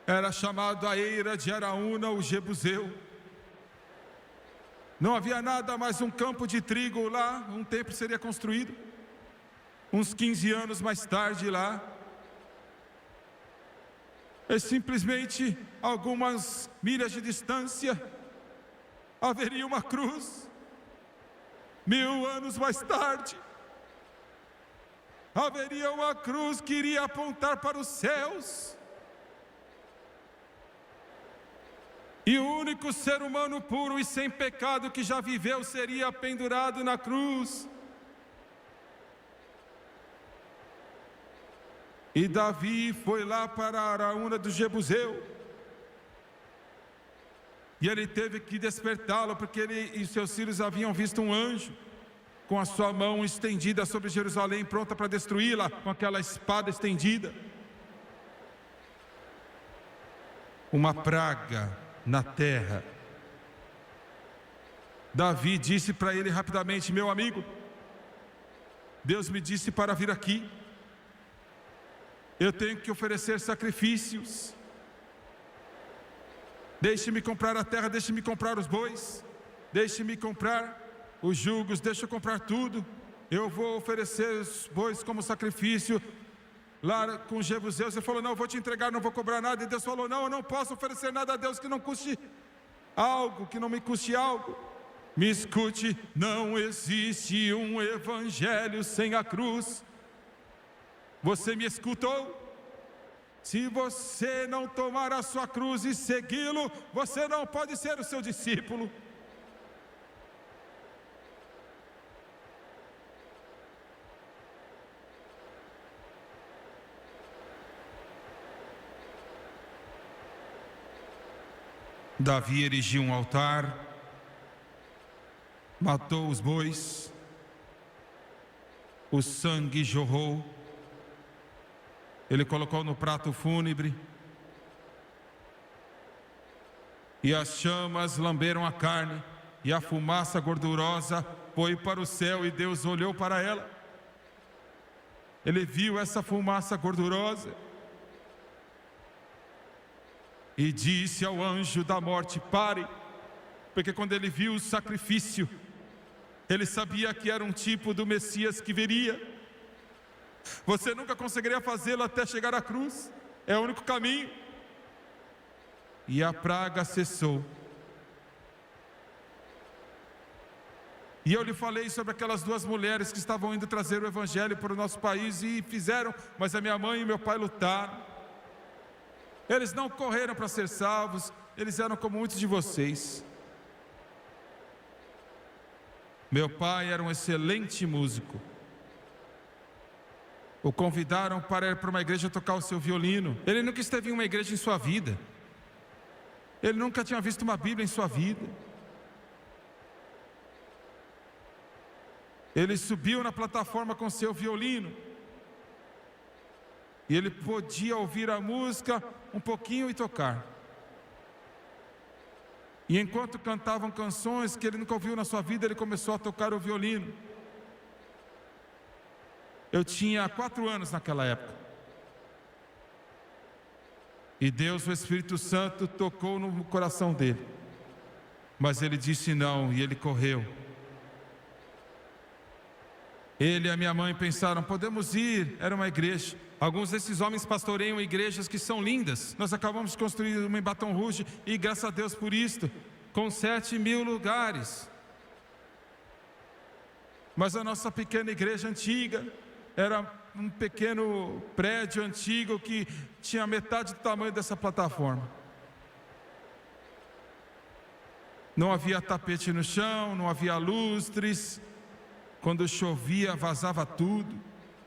Era chamado a eira de Araúna, o Jebuseu. Não havia nada mais um campo de trigo lá. Um templo seria construído uns 15 anos mais tarde lá. É simplesmente algumas milhas de distância haveria uma cruz. 1000 anos mais tarde haveria uma cruz que iria apontar para os céus. E o único ser humano puro e sem pecado que já viveu seria pendurado na cruz. E Davi foi lá para a Araúna do Jebuseu. E ele teve que despertá-lo, porque ele e seus filhos haviam visto um anjo com a sua mão estendida sobre Jerusalém, pronta para destruí-la, com aquela espada estendida. Uma praga na terra. Davi disse para ele rapidamente: meu amigo, Deus me disse para vir aqui. Eu tenho que oferecer sacrifícios. Deixe-me comprar a terra, deixe-me comprar os bois, deixe-me comprar os jugos, deixe eu comprar tudo. Eu vou oferecer os bois como sacrifício lá com os jebuseus. Ele falou: não, eu vou te entregar, não vou cobrar nada. E Deus falou: não, eu não posso oferecer nada a Deus que não custe algo, que não me custe algo. Me escute, não existe um evangelho sem a cruz. Você me escutou? Se você não tomar a sua cruz e segui-lo, você não pode ser o seu discípulo. Davi erigiu um altar, matou os bois, o sangue jorrou. Ele colocou no prato fúnebre e as chamas lamberam a carne e a fumaça gordurosa foi para o céu e Deus olhou para ela. Ele viu essa fumaça gordurosa e disse ao anjo da morte: pare. porque quando ele viu o sacrifício, ele sabia que era um tipo do Messias que viria. Você nunca conseguiria fazê-lo até chegar à cruz, é o único caminho. E a praga cessou. E eu lhe falei sobre aquelas duas mulheres que estavam indo trazer o Evangelho para o nosso país e fizeram, mas a minha mãe e meu pai lutaram. Eles não correram para ser salvos, eles eram como muitos de vocês. Meu pai era um excelente músico. O convidaram para ir para uma igreja tocar o seu violino. Ele nunca esteve em uma igreja em sua vida. Ele nunca tinha visto uma Bíblia em sua vida. Ele subiu na plataforma com seu violino. E ele podia ouvir a música um pouquinho e tocar. E enquanto cantavam canções que ele nunca ouviu na sua vida, ele começou a tocar o violino. Eu tinha 4 anos naquela época. E Deus, o Espírito Santo, tocou no coração dele. Mas ele disse não, e ele correu. Ele e a minha mãe pensaram, podemos ir, era uma igreja. Alguns desses homens pastoreiam igrejas que são lindas. Nós acabamos de construir uma em Baton Rouge, e graças a Deus por isto, com 7.000 lugares. Mas a nossa pequena igreja antiga era um pequeno prédio antigo que tinha metade do tamanho dessa plataforma. Não havia tapete no chão, não havia lustres. Quando chovia, vazava tudo.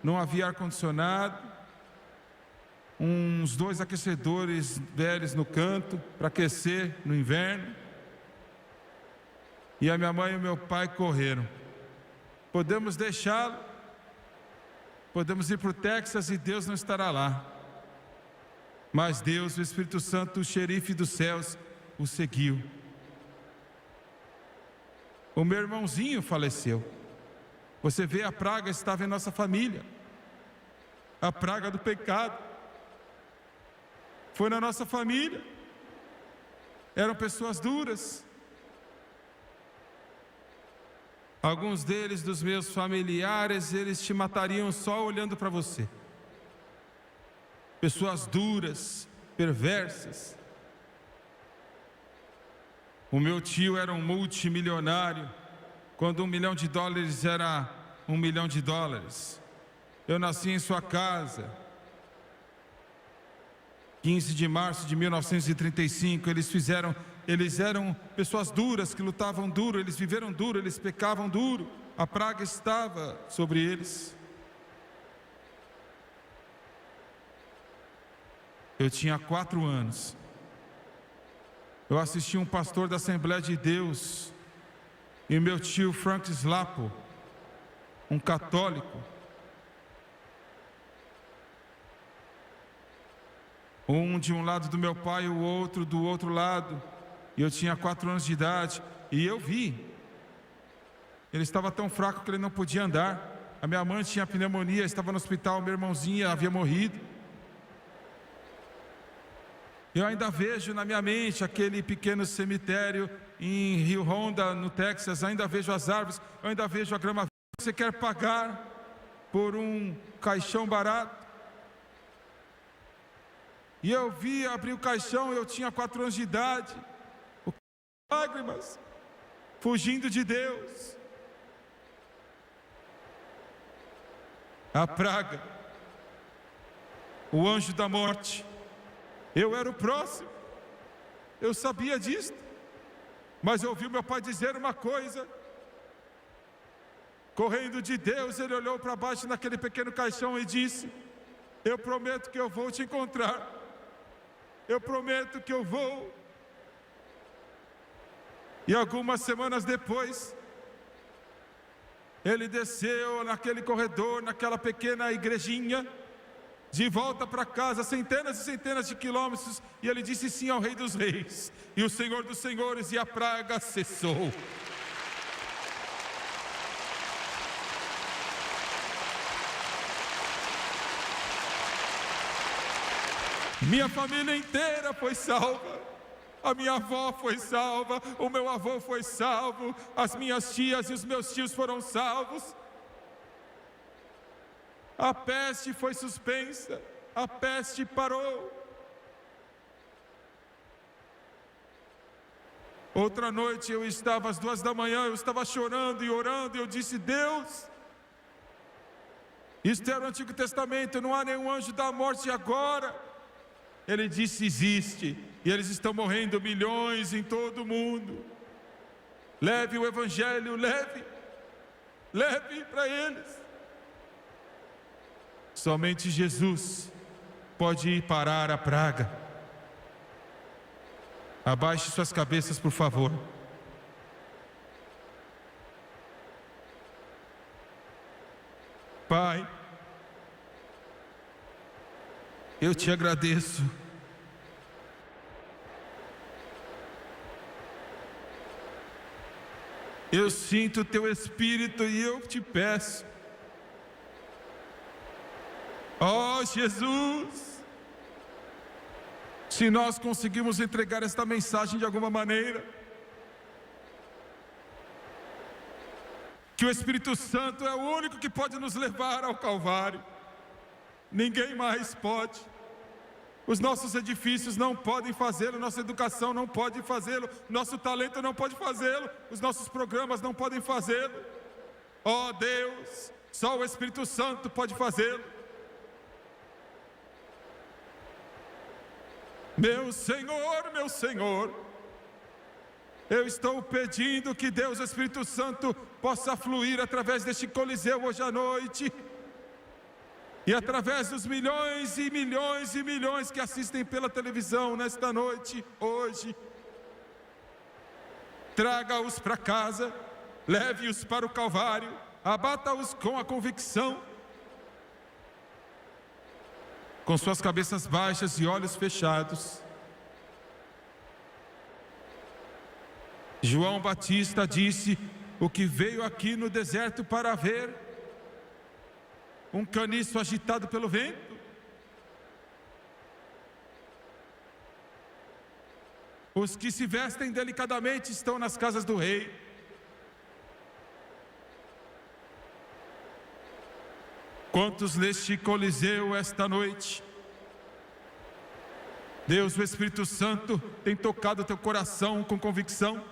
Não havia ar-condicionado. Uns 2 aquecedores velhos no canto para aquecer no inverno. E a minha mãe e o meu pai correram. Podemos deixá-lo. Podemos ir para o Texas e Deus não estará lá. Mas Deus, o Espírito Santo, o xerife dos céus, o seguiu. O meu irmãozinho faleceu. Você vê, a praga estava em nossa família. A praga do pecado foi na nossa família. Eram pessoas duras. Alguns deles, dos meus familiares, eles te matariam só olhando para você. Pessoas duras, perversas. O meu tio era um multimilionário, quando $1 milhão era $1 milhão. Eu nasci em sua casa. 15 de março de 1935, eles eram pessoas duras, que lutavam duro, eles viveram duro, eles pecavam duro. A praga estava sobre eles. Eu tinha 4 anos. Eu assisti um pastor da Assembleia de Deus, e meu tio Frank Slapo, um católico, um de um lado do meu pai, o outro do outro lado. E eu tinha 4 anos de idade. E eu vi. Ele estava tão fraco que ele não podia andar. A minha mãe tinha pneumonia, estava no hospital. Meu irmãozinho havia morrido. Eu ainda vejo na minha mente aquele pequeno cemitério em Rio Honda, no Texas. Ainda vejo as árvores, eu ainda vejo a grama. Você quer pagar por um caixão barato? E eu vi abrir o caixão, eu tinha 4 anos de idade, lágrimas, fugindo de Deus. A praga, o anjo da morte. Eu era o próximo, eu sabia disso, mas eu ouvi meu pai dizer uma coisa. Correndo de Deus, ele olhou para baixo naquele pequeno caixão e disse: eu prometo que eu vou te encontrar. Eu prometo que eu vou. E algumas semanas depois, ele desceu naquele corredor, naquela pequena igrejinha, de volta para casa, centenas e centenas de quilômetros, e ele disse sim ao Rei dos Reis, e o Senhor dos Senhores, e a praga cessou. Minha família inteira foi salva. a minha avó foi salva, o meu avô foi salvo, as minhas tias e os meus tios foram salvos. A peste foi suspensa, a peste parou. Outra noite eu estava às 2h, eu estava chorando e orando, e eu disse: Deus, isto era o Antigo Testamento, não há nenhum anjo da morte agora. Ele disse: existe, e eles estão morrendo milhões em todo o mundo. Leve o Evangelho, leve para eles. Somente Jesus pode parar a praga. Abaixe suas cabeças, por favor. Pai, eu te agradeço. Eu sinto o teu Espírito e eu te peço. Oh, Jesus, se nós conseguirmos entregar esta mensagem de alguma maneira, que o Espírito Santo é o único que pode nos levar ao Calvário. Ninguém mais pode. Os nossos edifícios não podem fazê-lo, nossa educação não pode fazê-lo, nosso talento não pode fazê-lo, os nossos programas não podem fazê-lo. Oh Deus, só o Espírito Santo pode fazê-lo. Meu Senhor, eu estou pedindo que Deus, o Espírito Santo, possa fluir através deste Coliseu hoje à noite, e através dos milhões e milhões e milhões que assistem pela televisão nesta noite, hoje. Traga-os para casa, leve-os para o Calvário, abata-os com a convicção. Com suas cabeças baixas e olhos fechados, João Batista disse: o que veio aqui no deserto para ver um caniço agitado pelo vento? Os que se vestem delicadamente estão nas casas do rei. Quantos neste Coliseu esta noite, Deus, o Espírito Santo, tem tocado o teu coração com convicção?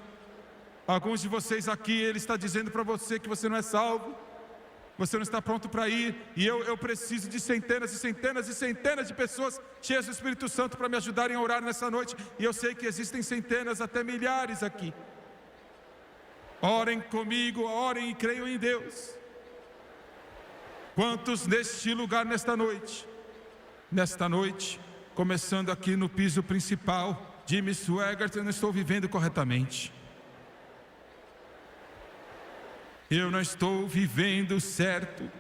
Alguns de vocês aqui, Ele está dizendo para você que você não é salvo, você não está pronto para ir, e eu preciso de centenas e centenas e centenas de pessoas cheias do Espírito Santo para me ajudarem a orar nessa noite, e eu sei que existem centenas, até milhares aqui. Orem comigo, orem e creiam em Deus. Quantos neste lugar nesta noite, começando aqui no piso principal, Jimmy Swaggart, eu não estou vivendo corretamente. Eu não estou vivendo certo.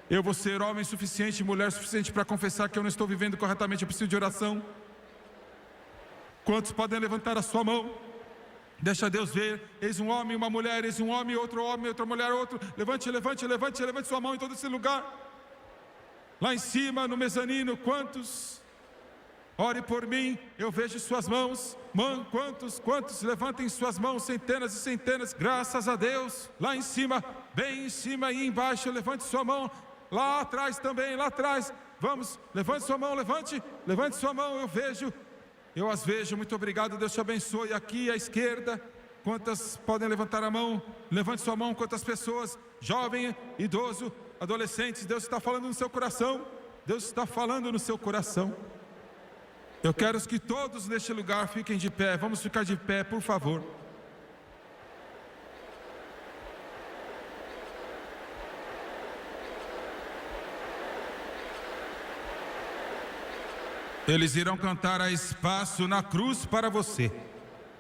Eu vou ser homem suficiente, mulher suficiente para confessar que eu não estou vivendo corretamente, eu preciso de oração. Quantos podem levantar a sua mão? Deixa Deus ver. Eis um homem, uma mulher, eis um homem, outra mulher, outro. Levante sua mão em todo esse lugar. Lá em cima, no mezanino, quantos? Ore por mim, eu vejo suas mãos. Quantos? Levantem suas mãos, centenas e centenas. Graças a Deus. Lá em cima, bem em cima e embaixo, levante sua mão. Lá atrás também, lá atrás. Vamos, levante sua mão, levante sua mão, eu as vejo, muito obrigado, Deus te abençoe. Aqui à esquerda, quantas podem levantar a mão? Levante sua mão, quantas pessoas? Jovem, idoso, adolescentes, Deus está falando no seu coração. Deus está falando no seu coração. Eu quero que todos neste lugar fiquem de pé, vamos ficar de pé, por favor. Eles irão cantar a espaço na cruz para você.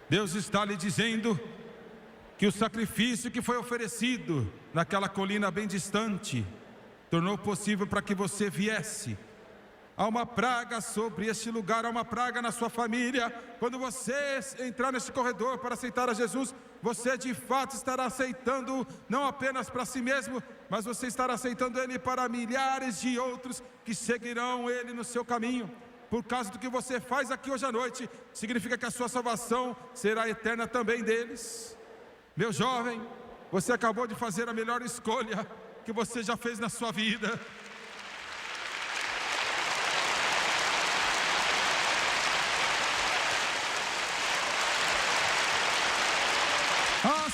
Deus está lhe dizendo que o sacrifício que foi oferecido naquela colina bem distante tornou possível para que você viesse. Há uma praga sobre este lugar, há uma praga na sua família. Quando você entrar neste corredor para aceitar a Jesus, você de fato estará aceitando não apenas para si mesmo, mas você estará aceitando Ele para milhares de outros que seguirão Ele no seu caminho. por causa do que você faz aqui hoje à noite, significa que a sua salvação será eterna também deles. Meu jovem, você acabou de fazer a melhor escolha que você já fez na sua vida.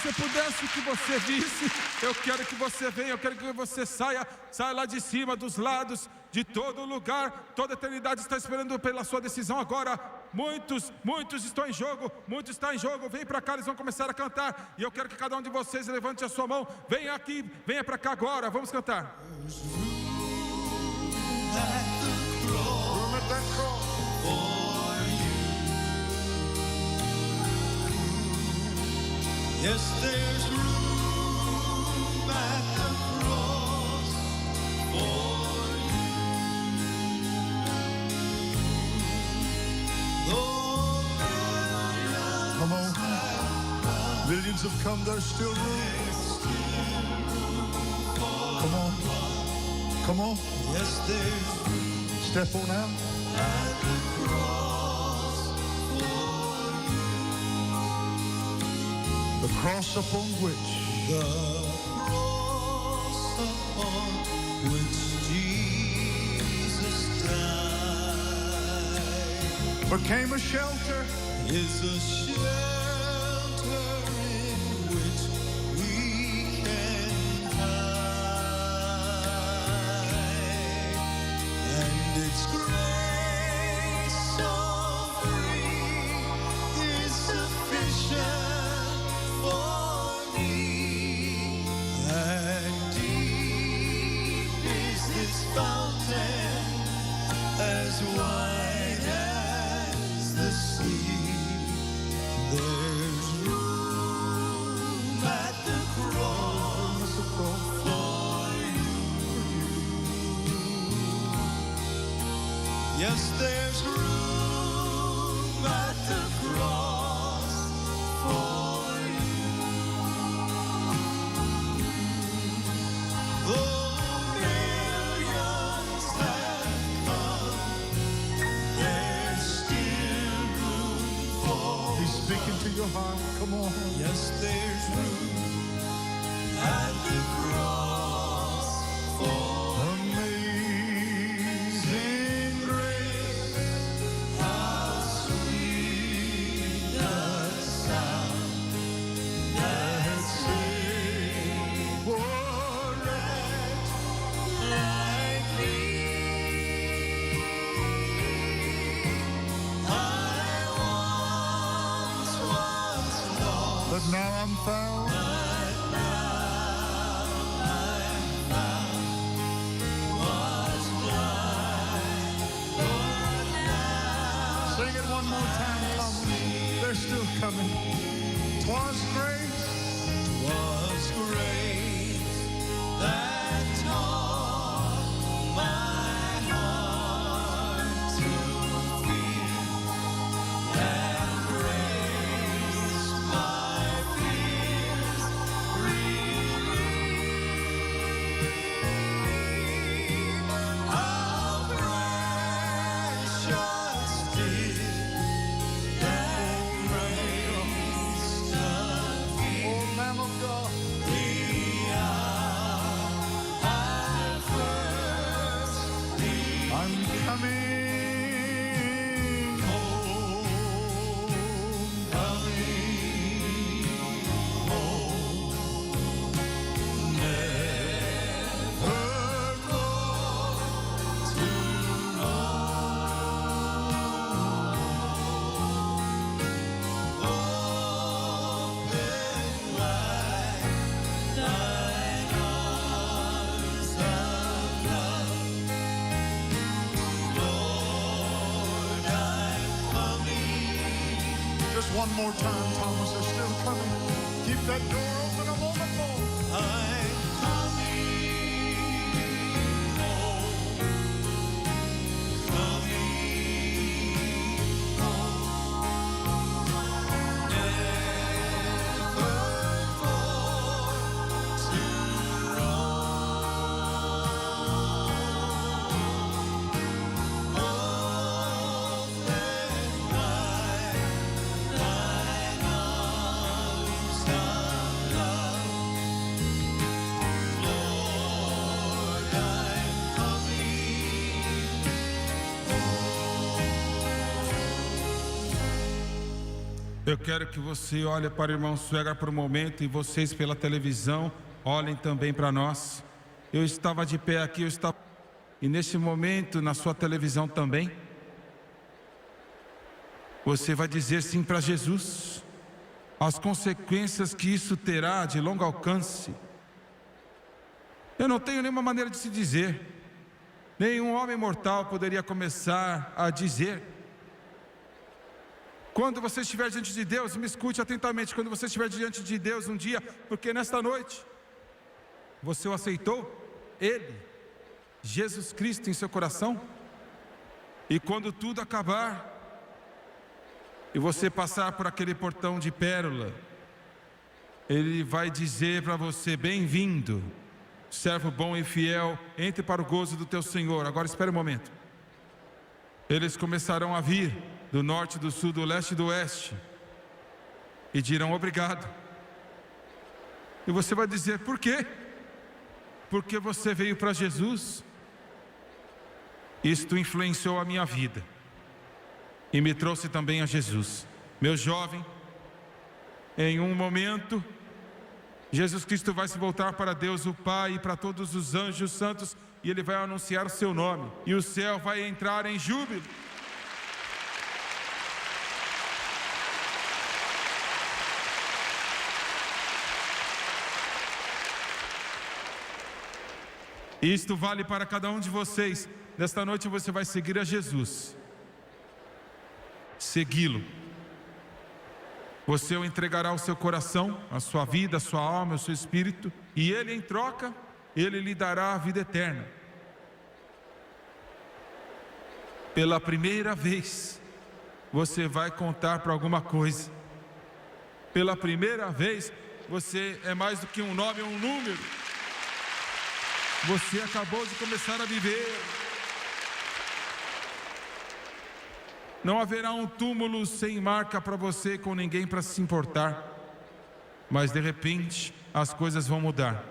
Se eu pudesse que você visse, eu quero que você venha, eu quero que você saia lá de cima, dos lados, de todo lugar. Toda a eternidade está esperando pela sua decisão agora. Muitos estão em jogo, muitos estão em jogo. Vem para cá, eles vão começar a cantar. E eu quero que cada um de vocês levante a sua mão. Venha aqui, venha para cá agora, vamos cantar. Yes, there's room at the cross for you. Though come on. Millions have come, there's still room. Come on. Come on. Yes, there's room Step on out. at the cross for The cross upon which the cross upon which Jesus died became a shelter. is a shelter in which we can hide, and its grace so free is sufficient for me, and deep is this fountain, as wide as the sea. There's room at the cross for you. Yes, there's room at the cross for you. Though millions have come, there's still room for He's speaking to your heart. Come on. yes, there's room at the cross for Amazing grace. how sweet the sound that saved Oh, like me. I once was lost, but now I'm found. but now I'm found. Was blind, but now Sing it one more time, Thomas. They're still coming. 'Twas grace. was grace that taught my heart to fear, and grace my fears relieved. How precious did that grace appear. Oh, Lamb of God. The hour I first I'm coming home. Just one more time, Thomas. They're still coming. Keep that door open a moment more. I'm coming home, never more to roam. Eu quero que você olhe para o irmão Suegar por um momento e vocês pela televisão olhem também para nós. Eu estava de pé aqui, e nesse momento na sua televisão também. Você vai dizer sim para Jesus. As consequências que isso terá de longo alcance. Eu não tenho nenhuma maneira de se dizer. Nenhum homem mortal poderia começar a dizer. Quando você estiver diante de Deus, me escute atentamente. Quando você estiver diante de Deus um dia, porque nesta noite você o aceitou, Ele, Jesus Cristo em seu coração. E quando tudo acabar e você passar por aquele portão de pérola, Ele vai dizer para você: bem-vindo, servo bom e fiel, entre para o gozo do teu Senhor. Agora espere um momento. Eles começarão a vir do norte, do sul, do leste e do oeste, e dirão obrigado. E você vai dizer: por quê? Porque você veio para Jesus. Isto influenciou a minha vida e me trouxe também a Jesus. Meu jovem, em um momento Jesus Cristo vai se voltar para Deus o Pai e para todos os anjos santos, e Ele vai anunciar o seu nome, e o céu vai entrar em júbilo. Isto vale para cada um de vocês. Nesta noite você vai seguir a Jesus. Segui-lo. Você o entregará o seu coração, a sua vida, a sua alma, o seu espírito, e Ele em troca, Ele lhe dará a vida eterna. Pela primeira vez, você vai contar para alguma coisa. Pela primeira vez, você é mais do que um nome ou um número. Você acabou de começar a viver. Não haverá um túmulo sem marca para você, com ninguém para se importar. Mas de repente, as coisas vão mudar.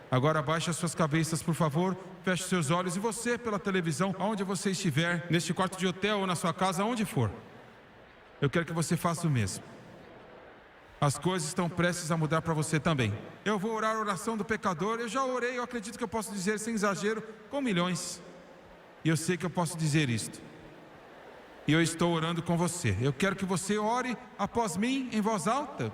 Agora abaixe as suas cabeças, por favor. Feche seus olhos. E você, pela televisão, aonde você estiver, neste quarto de hotel ou na sua casa, aonde for, eu quero que você faça o mesmo. As coisas estão prestes a mudar para você também. Eu vou orar a oração do pecador. Eu já orei, eu acredito que eu posso dizer sem exagero, com milhões. E eu sei que eu posso dizer isto. E eu estou orando com você. Eu quero que você ore após mim em voz alta.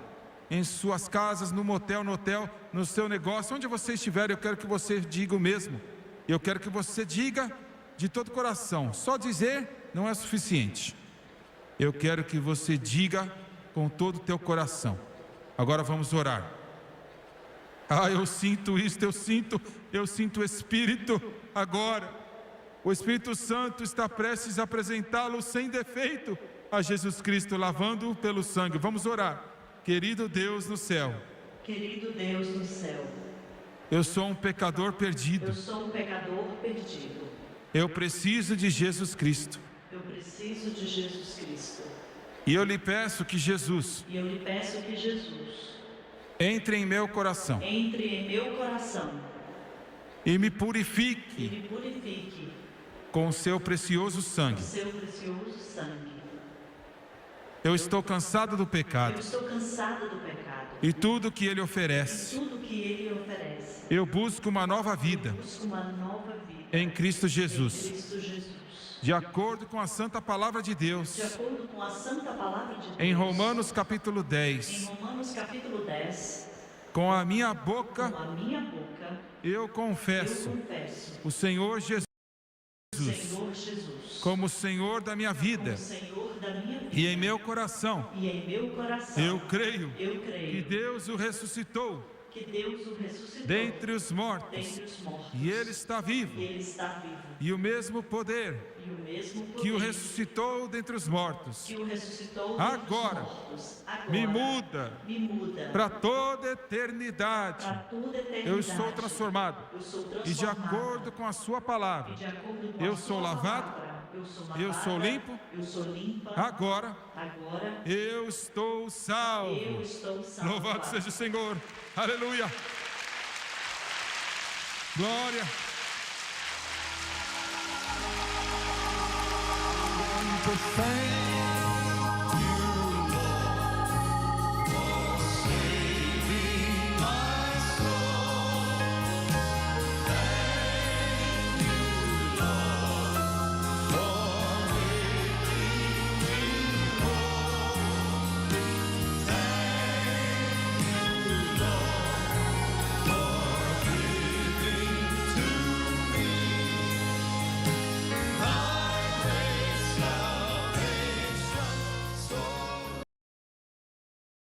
Em suas casas, no motel, no hotel, no seu negócio, onde você estiver, eu quero que você diga o mesmo. Eu quero que você diga de todo o coração. Só dizer não é suficiente. Eu quero que você diga com todo o teu coração. Agora vamos orar. Eu sinto isto, eu sinto o Espírito agora. O Espírito Santo está prestes a apresentá-lo sem defeito a Jesus Cristo, lavando-o pelo sangue. Vamos orar. Querido Deus no céu. Querido Deus no céu. Eu sou um pecador perdido. Eu sou um pecador perdido. Eu preciso de Jesus Cristo. Eu preciso de Jesus Cristo. E eu lhe peço que Jesus entre em meu coração. Entre em meu coração. E me purifique. E me purifique. Com o seu precioso sangue. Com seu precioso sangue. Eu estou cansado do Eu pecado. estou cansado do pecado. E tudo que ele oferece. E tudo que ele oferece. Eu busco uma nova vida. Eu busco uma nova vida. Em Cristo Jesus. Em Cristo Jesus. De acordo com a santa palavra de Deus. De acordo com a santa palavra de Deus. Em Romanos capítulo 10. Em Romanos capítulo 10. Com a minha boca. Com a minha boca. Eu confesso. O Senhor Jesus. Senhor Jesus. Como Senhor da minha vida. Senhor da minha vida. E em meu coração. E em meu coração. Eu creio. Que Deus o ressuscitou. Que Deus o ressuscitou dentre os mortos. E Ele está vivo. E o mesmo poder que o ressuscitou dentre os mortos. Agora me muda para toda eternidade. Eu sou transformado. E de acordo com a sua palavra, eu sou lavado. Eu sou limpo. Agora eu estou salvo. Louvado seja o Senhor. Aleluia. Glória. Thank